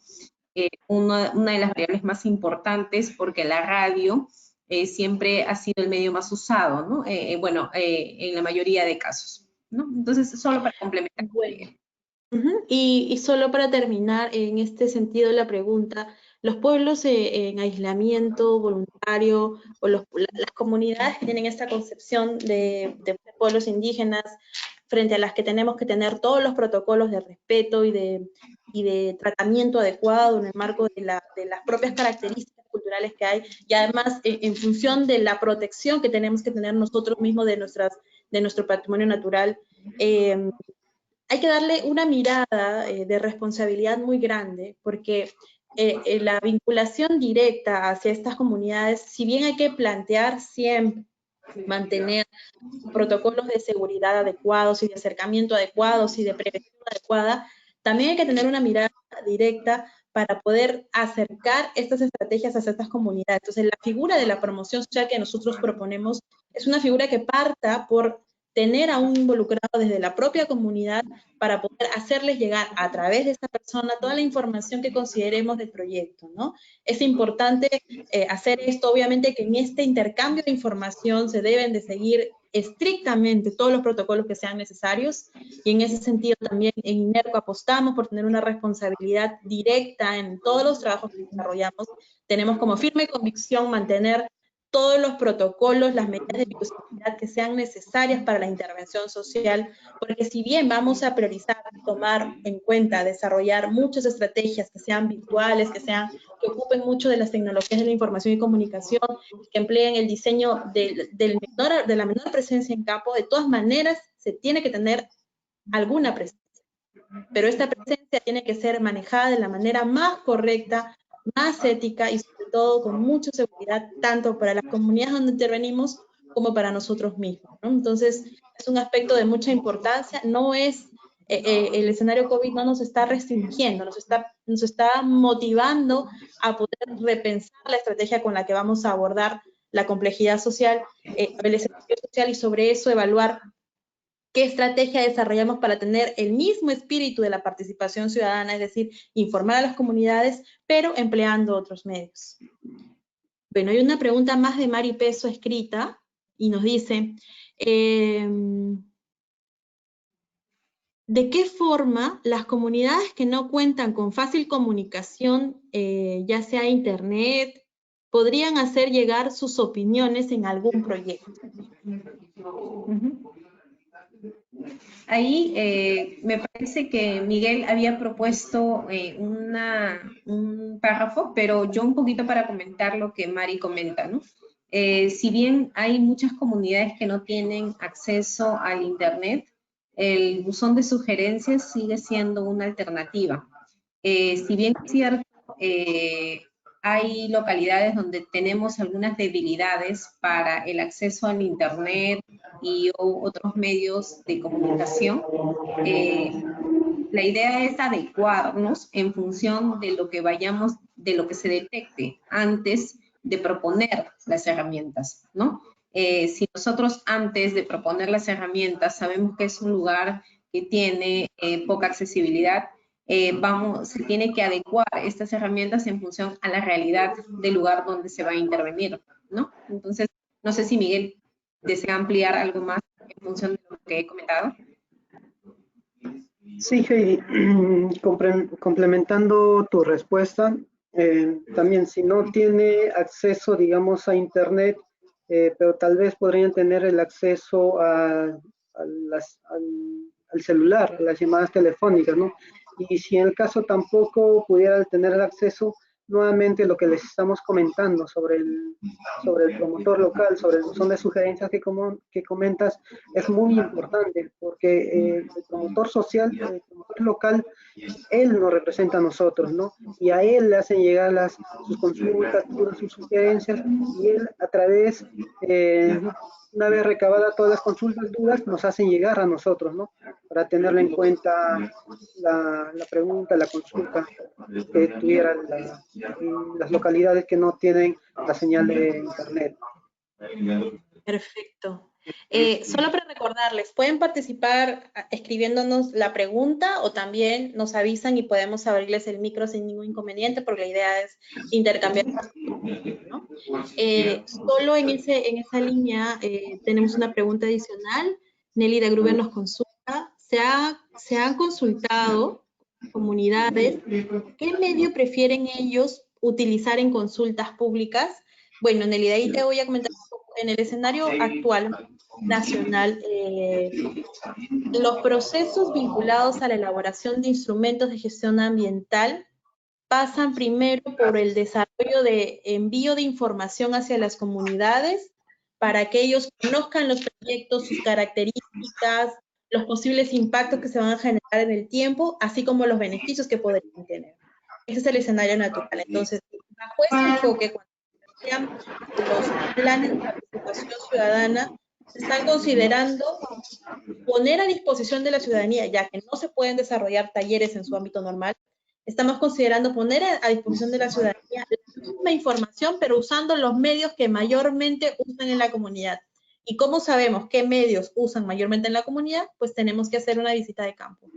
una de las variables más importantes porque la radio siempre ha sido el medio más usado, ¿no? Bueno, en la mayoría de casos, ¿no? Entonces, solo para complementar. Bueno. Y solo para terminar, en este sentido la pregunta, los pueblos en aislamiento voluntario o las comunidades que tienen esta concepción de pueblos indígenas, frente a las que tenemos que tener todos los protocolos de respeto y de tratamiento adecuado en el marco de las propias características culturales que hay, y además en función de la protección que tenemos que tener nosotros mismos de nuestro patrimonio natural, hay que darle una mirada de responsabilidad muy grande, porque la vinculación directa hacia estas comunidades, si bien hay que plantear siempre, mantener protocolos de seguridad adecuados y de acercamiento adecuados y de prevención adecuada, también hay que tener una mirada directa para poder acercar estas estrategias hacia estas comunidades. Entonces, la figura de la promoción social que nosotros proponemos es una figura que parta por tener a un involucrado desde la propia comunidad para poder hacerles llegar a través de esta persona toda la información que consideremos del proyecto, ¿no? Es importante hacer esto, obviamente que en este intercambio de información se deben de seguir estrictamente todos los protocolos que sean necesarios, y en ese sentido también en INERCO apostamos por tener una responsabilidad directa en todos los trabajos que desarrollamos. Tenemos como firme convicción mantener todos los protocolos, las medidas de bioseguridad que sean necesarias para la intervención social, porque si bien vamos a priorizar, tomar en cuenta, desarrollar muchas estrategias que sean virtuales, que ocupen mucho de las tecnologías de la información y comunicación, que empleen el diseño de la menor presencia en campo, de todas maneras se tiene que tener alguna presencia. Pero esta presencia tiene que ser manejada de la manera más correcta, más ética y sobre todo con mucha seguridad, tanto para las comunidades donde intervenimos como para nosotros mismos, ¿no? Entonces, es un aspecto de mucha importancia, no es, el escenario COVID no nos está restringiendo, nos está motivando a poder repensar la estrategia con la que vamos a abordar la complejidad social, el escenario social, y sobre eso evaluar qué estrategia desarrollamos para tener el mismo espíritu de la participación ciudadana, es decir, informar a las comunidades, pero empleando otros medios. Bueno, hay una pregunta más de Mari Peso escrita, y nos dice, ¿de qué forma las comunidades que no cuentan con fácil comunicación, ya sea internet, podrían hacer llegar sus opiniones en algún proyecto? Ahí me parece que Miguel había propuesto un párrafo, pero yo un poquito para comentar lo que Mari comenta, ¿no? Si bien hay muchas comunidades que no tienen acceso al Internet, el buzón de sugerencias sigue siendo una alternativa. Si bien es cierto, hay localidades donde tenemos algunas debilidades para el acceso al Internet y otros medios de comunicación, la idea es adecuarnos en función de lo que de lo que se detecte antes de proponer las herramientas, ¿no? Si nosotros antes de proponer las herramientas sabemos que es un lugar que tiene poca accesibilidad, se tiene que adecuar estas herramientas en función a la realidad del lugar donde se va a intervenir, ¿no? Entonces, no sé si Miguel desea ampliar algo más en función de lo que he comentado. Sí, Heidi, complementando tu respuesta, también si no tiene acceso, digamos, a Internet, pero tal vez podrían tener el acceso al celular, a las llamadas telefónicas, ¿no? Y si en el caso tampoco pudiera tener el acceso, nuevamente lo que les estamos comentando sobre el promotor local, sobre el buzón de sugerencias que comentas, es muy importante, porque el promotor social, el promotor local, él nos representa a nosotros, ¿no? Y a él le hacen llegar sus consultas, sus sugerencias, y él a través, una vez recabadas todas las consultas, dudas, nos hacen llegar a nosotros, ¿no? Para tenerlo en cuenta la pregunta, la consulta que tuvieran las localidades que no tienen la señal de Internet. Perfecto. Solo para recordarles, pueden participar escribiéndonos la pregunta o también nos avisan y podemos abrirles el micro sin ningún inconveniente porque la idea es intercambiar, ¿no? Solo en esa línea tenemos una pregunta adicional. Nelly de Gruber nos consulta. ¿Se han consultado comunidades qué medio prefieren ellos utilizar en consultas públicas? Bueno, Nelly, de ahí te voy a comentar un poco. En el escenario actual nacional, los procesos vinculados a la elaboración de instrumentos de gestión ambiental pasan primero por el desarrollo de envío de información hacia las comunidades para que ellos conozcan los proyectos, sus características, los posibles impactos que se van a generar en el tiempo, así como los beneficios que podrían tener. Ese es el escenario natural. Entonces, bajo ese enfoque, cuando sean los planes de participación ciudadana, se están considerando poner a disposición de la ciudadanía, ya que no se pueden desarrollar talleres en su ámbito normal, estamos considerando poner a disposición de la ciudadanía la misma información, pero usando los medios que mayormente usan en la comunidad. ¿Y cómo sabemos qué medios usan mayormente en la comunidad? Pues tenemos que hacer una visita de campo.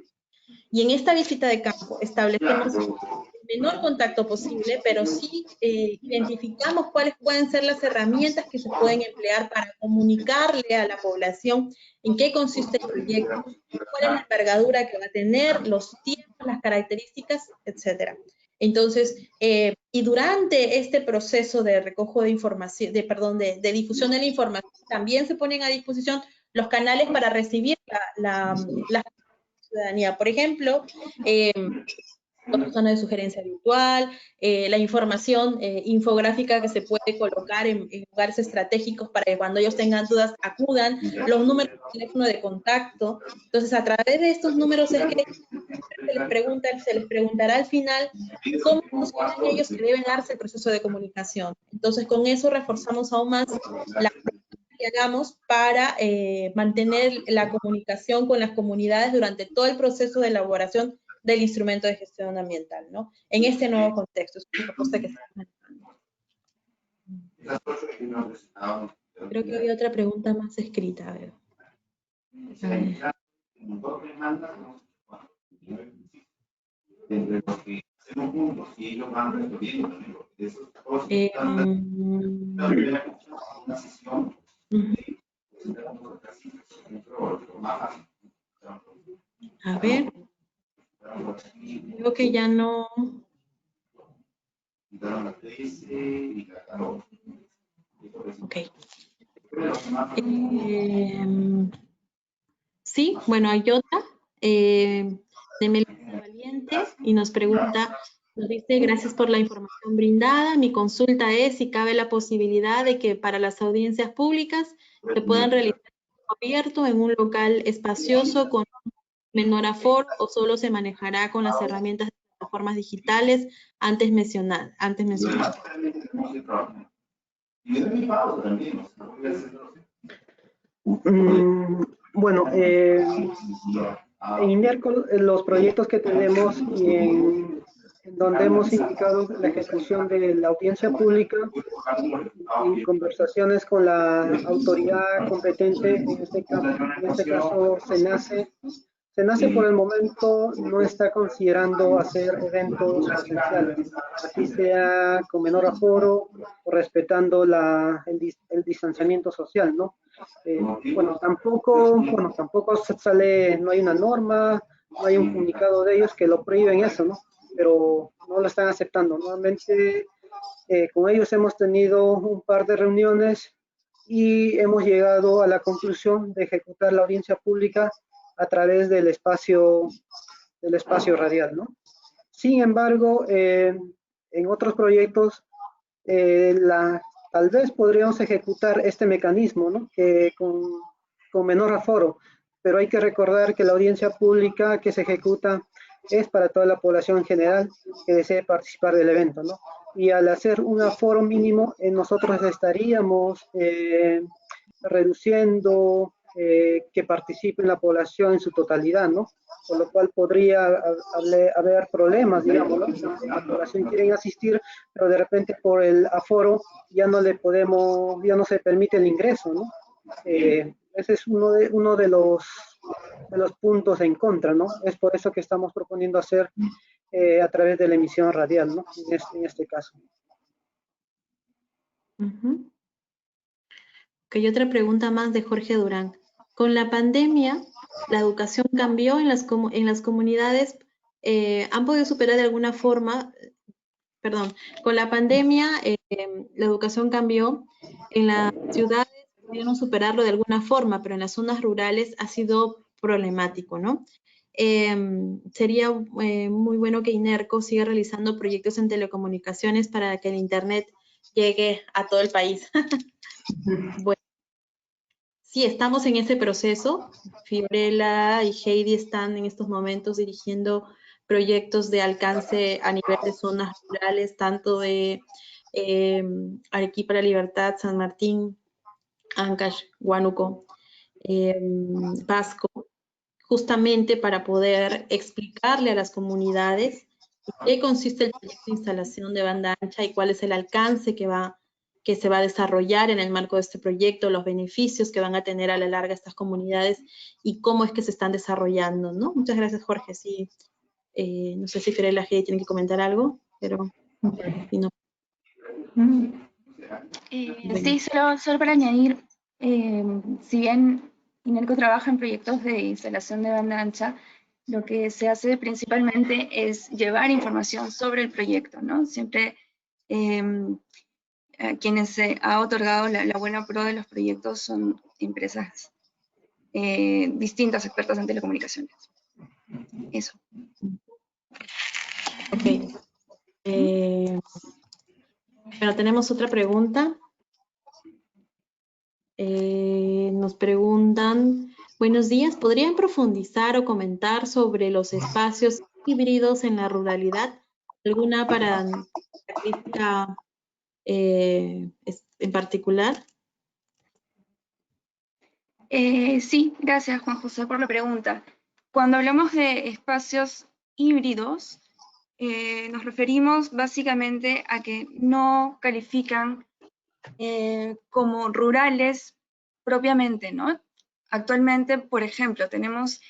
Y en esta visita de campo establecemos el menor contacto posible, pero sí identificamos cuáles pueden ser las herramientas que se pueden emplear para comunicarle a la población en qué consiste el proyecto, cuál es la envergadura que va a tener, los tiempos, las características, etc. Entonces, y durante este proceso de recojo de información, de difusión de la información, también se ponen a disposición los canales para recibir la ciudadanía. Por ejemplo, la zona de sugerencia virtual, la información infográfica que se puede colocar en lugares estratégicos para que cuando ellos tengan dudas acudan, los números de teléfono de contacto. Entonces, a través de estos números es que se les preguntará al final cómo consideran ellos que deben darse el proceso de comunicación. Entonces, con eso reforzamos aún más la que hagamos para mantener la comunicación con las comunidades durante todo el proceso de elaboración del instrumento de gestión ambiental, ¿no? En este nuevo contexto, es una propuesta que estamos manejando. Creo que había otra pregunta más escrita, a ver. A ver. Creo que ya no. Ok. Sí, bueno, hay otra de Melissa Valiente y nos pregunta, nos dice, gracias por la información brindada. Mi consulta es si cabe la posibilidad de que para las audiencias públicas se puedan realizar abierto en un local espacioso con menor aforo o solo se manejará con las herramientas de plataformas digitales antes mencionadas. Bueno, en INERCO, los proyectos que tenemos y en donde hemos indicado la ejecución de la audiencia pública en conversaciones con la autoridad competente, en este caso SENACE por el momento no está considerando hacer eventos presenciales, así sea con menor aforo o respetando el distanciamiento social, ¿no? Bueno, tampoco sale, no hay una norma, no hay un comunicado de ellos que lo prohíben eso, ¿no? Pero no lo están aceptando. Nuevamente, con ellos hemos tenido un par de reuniones y hemos llegado a la conclusión de ejecutar la audiencia pública a través del espacio radial, ¿no? Sin embargo, en otros proyectos, tal vez podríamos ejecutar este mecanismo, ¿no? Que con menor aforo, pero hay que recordar que la audiencia pública que se ejecuta es para toda la población en general que desee participar del evento, ¿no? Y al hacer un aforo mínimo, nosotros estaríamos reduciendo que participe la población en su totalidad, ¿no? Con lo cual podría haber problemas, digamos, ¿no? La población quiere asistir, pero de repente por el aforo ya no se permite el ingreso, ¿no? Ese es uno de los puntos en contra, ¿no? Es por eso que estamos proponiendo hacer a través de la emisión radial, ¿no? En este caso. Ok, otra pregunta más de Jorge Durán. Con la pandemia, ¿la educación cambió en las comunidades? ¿Han podido superar de alguna forma? Perdón, con la pandemia, la educación cambió. En las ciudades pudieron superarlo de alguna forma, pero en las zonas rurales ha sido problemático, ¿no? Sería muy bueno que INERCO siga realizando proyectos en telecomunicaciones para que el Internet llegue a todo el país. Bueno, sí, estamos en ese proceso. Fiorella y Heidi están en estos momentos dirigiendo proyectos de alcance a nivel de zonas rurales, tanto de Arequipa, La Libertad, San Martín, Ancash, Huánuco, Pasco, justamente para poder explicarle a las comunidades en qué consiste el proyecto de instalación de banda ancha y cuál es el alcance que se va a desarrollar en el marco de este proyecto, los beneficios que van a tener a la larga estas comunidades y cómo es que se están desarrollando, ¿no? Muchas gracias, Jorge. Sí, no sé si Fiorella Heidi tiene que comentar algo, pero si no. Sí, solo para añadir, si bien INERCO trabaja en proyectos de instalación de banda ancha, lo que se hace principalmente es llevar información sobre el proyecto, ¿no? Siempre a quienes se ha otorgado la buena pro de los proyectos son empresas distintas, expertas en telecomunicaciones. Eso. Ok. Pero tenemos otra pregunta. Nos preguntan, buenos días, ¿podrían profundizar o comentar sobre los espacios híbridos en la ruralidad? ¿Alguna característica en particular? Sí, gracias Juan José por la pregunta. Cuando hablamos de espacios híbridos, nos referimos básicamente a que no califican como rurales propiamente, ¿no? Actualmente, por ejemplo, tenemos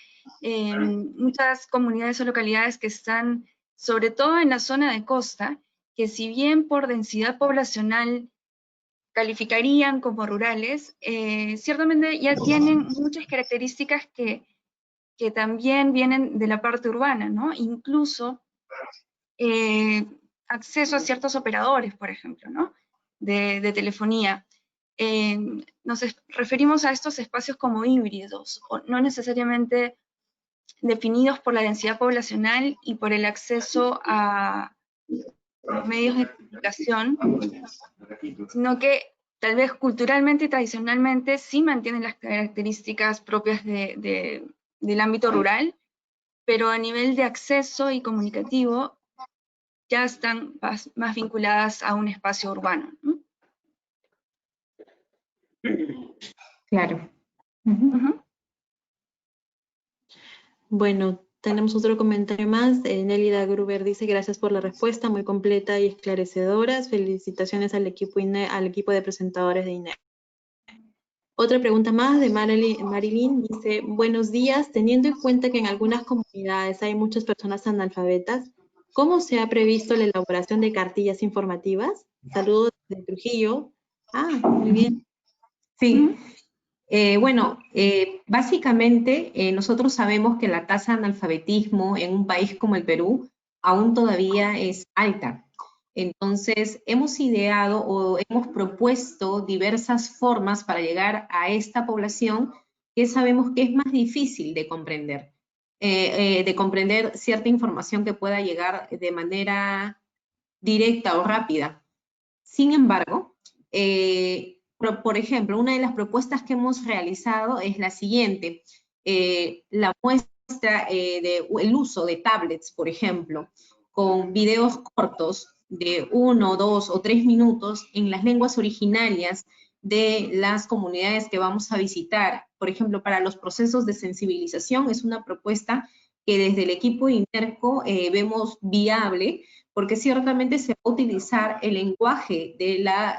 muchas comunidades o localidades que están, sobre todo en la zona de costa, que si bien por densidad poblacional calificarían como rurales, ciertamente ya tienen muchas características que también vienen de la parte urbana, ¿no? Incluso acceso a ciertos operadores, por ejemplo, ¿no? De telefonía. Nos referimos a estos espacios como híbridos, o no necesariamente definidos por la densidad poblacional y por el acceso a los medios de comunicación, sino que tal vez culturalmente y tradicionalmente sí mantienen las características propias del ámbito rural, pero a nivel de acceso y comunicativo ya están más vinculadas a un espacio urbano, ¿no? Claro. Bueno, tenemos otro comentario más. Nélida Gruber dice, gracias por la respuesta, muy completa y esclarecedora. Felicitaciones al equipo de presentadores de INER. Otra pregunta más de Marilyn dice, buenos días, teniendo en cuenta que en algunas comunidades hay muchas personas analfabetas, ¿cómo se ha previsto la elaboración de cartillas informativas? Saludos desde Trujillo. Ah, muy bien. Sí. Bueno, básicamente nosotros sabemos que la tasa de analfabetismo en un país como el Perú aún todavía es alta. Entonces, hemos ideado o hemos propuesto diversas formas para llegar a esta población que sabemos que es más difícil de comprender cierta información que pueda llegar de manera directa o rápida. Sin embargo, por ejemplo, una de las propuestas que hemos realizado es la siguiente. La muestra del uso de tablets, por ejemplo, con videos cortos de 1, 2 o 3 minutos en las lenguas originarias de las comunidades que vamos a visitar. Por ejemplo, para los procesos de sensibilización es una propuesta que desde el equipo INERCO vemos viable, porque ciertamente se va a utilizar el lenguaje de la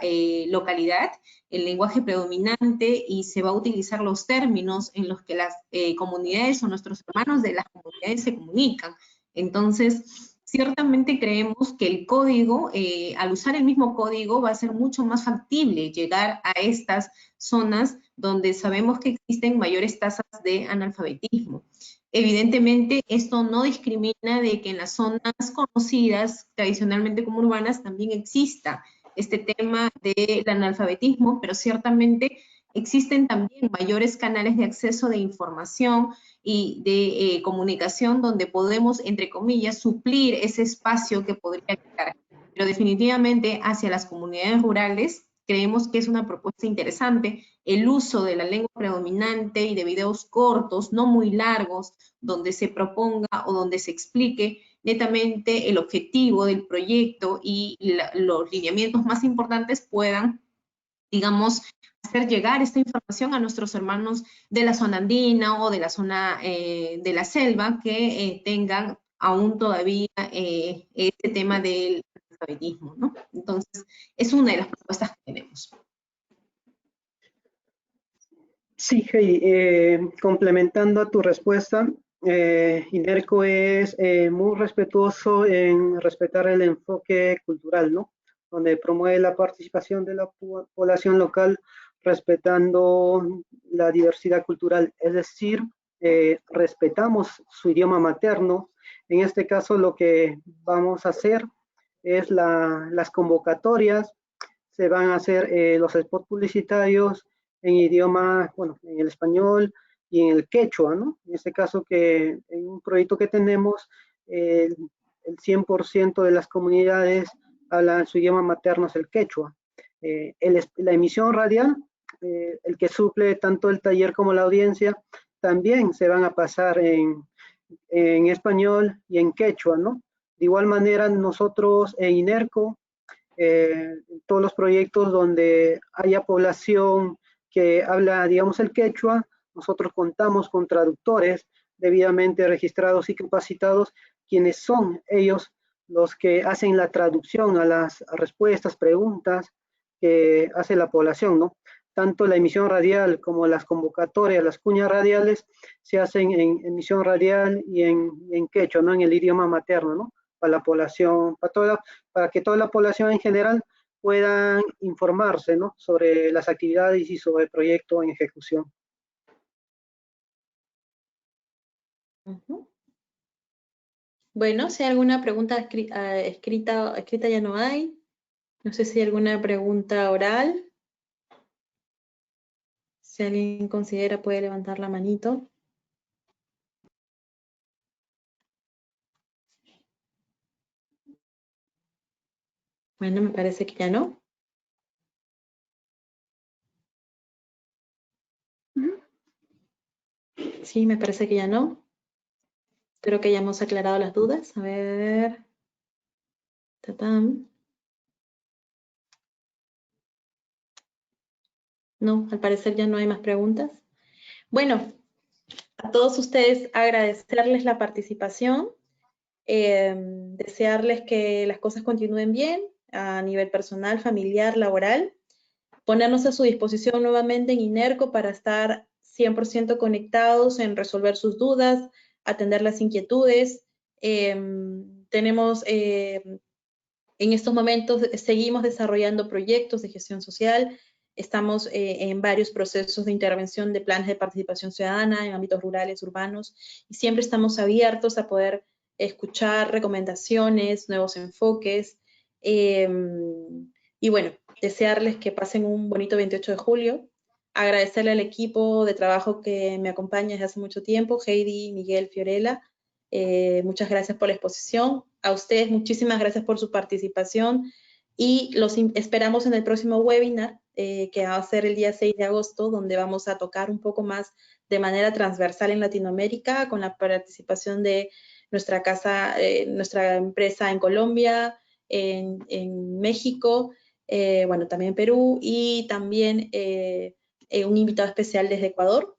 localidad, el lenguaje predominante, y se va a utilizar los términos en los que las comunidades o nuestros hermanos de las comunidades se comunican. Entonces, ciertamente creemos que el código, al usar el mismo código, va a ser mucho más factible llegar a estas zonas donde sabemos que existen mayores tasas de analfabetismo. Evidentemente, esto no discrimina de que en las zonas conocidas, tradicionalmente como urbanas, también exista este tema del analfabetismo, pero ciertamente existen también mayores canales de acceso de información y de comunicación donde podemos, entre comillas, suplir ese espacio que podría quedar. Pero definitivamente hacia las comunidades rurales creemos que es una propuesta interesante el uso de la lengua predominante y de videos cortos, no muy largos, donde se proponga o donde se explique netamente el objetivo del proyecto y los lineamientos más importantes puedan, digamos, hacer llegar esta información a nuestros hermanos de la zona andina o de la zona de la selva que tengan aún todavía este tema del alfabetismo, ¿no? Entonces, es una de las propuestas que tenemos. Sí, Heidi, complementando a tu respuesta, INERCO es muy respetuoso en respetar el enfoque cultural, ¿no? Donde promueve la participación de la población local respetando la diversidad cultural, es decir, respetamos su idioma materno. En este caso lo que vamos a hacer es las convocatorias, se van a hacer los spots publicitarios en idioma, bueno, en el español y en el quechua, ¿no? En este caso que en un proyecto que tenemos, el 100% de las comunidades hablan su idioma materno es el quechua. La emisión radial, el que suple tanto el taller como la audiencia, también se van a pasar en español y en quechua, ¿no? De igual manera, nosotros en INERCO, todos los proyectos donde haya población que habla, digamos, el quechua, nosotros contamos con traductores debidamente registrados y capacitados, quienes son ellos los que hacen la traducción a las respuestas, preguntas que hace la población, ¿no? Tanto la emisión radial como las convocatorias, las cuñas radiales, se hacen en emisión radial y en quechua, ¿no? En el idioma materno, ¿no? Para la población, para que toda la población en general puedan informarse, ¿no? Sobre las actividades y sobre el proyecto en ejecución. Bueno, si hay alguna pregunta escrita ya no hay. No sé si hay alguna pregunta oral. Si alguien considera puede levantar la manito. Bueno, me parece que ya no. Sí, me parece que ya no. Creo que ya hemos aclarado las dudas. A ver. Tatán. No, al parecer ya no hay más preguntas. Bueno, a todos ustedes agradecerles la participación, desearles que las cosas continúen bien a nivel personal, familiar, laboral, ponernos a su disposición nuevamente en INERCO para estar 100% conectados en resolver sus dudas, atender las inquietudes. Tenemos en estos momentos, seguimos desarrollando proyectos de gestión social. Estamos en varios procesos de intervención de planes de participación ciudadana en ámbitos rurales, urbanos, y siempre estamos abiertos a poder escuchar recomendaciones, nuevos enfoques. Y bueno, desearles que pasen un bonito 28 de julio. Agradecerle al equipo de trabajo que me acompaña desde hace mucho tiempo, Heidi, Miguel, Fiorella. Muchas gracias por la exposición. A ustedes, muchísimas gracias por su participación y los esperamos en el próximo webinar, que va a ser el día 6 de agosto, donde vamos a tocar un poco más de manera transversal en Latinoamérica, con la participación de nuestra casa, nuestra empresa en Colombia, en México, bueno, también Perú, y también un invitado especial desde Ecuador.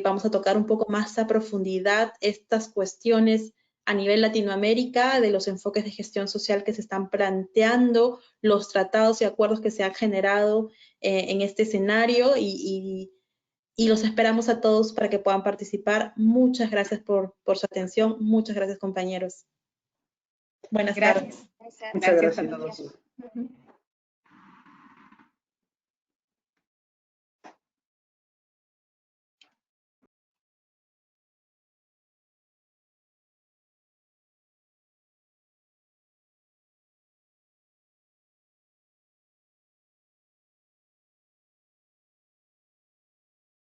Vamos a tocar un poco más a profundidad estas cuestiones a nivel Latinoamérica, de los enfoques de gestión social que se están planteando, los tratados y acuerdos que se han generado en este escenario y los esperamos a todos para que puedan participar. Muchas gracias por su atención. Muchas gracias, compañeros. Buenas tardes. Muchas Gracias a gracias. todos.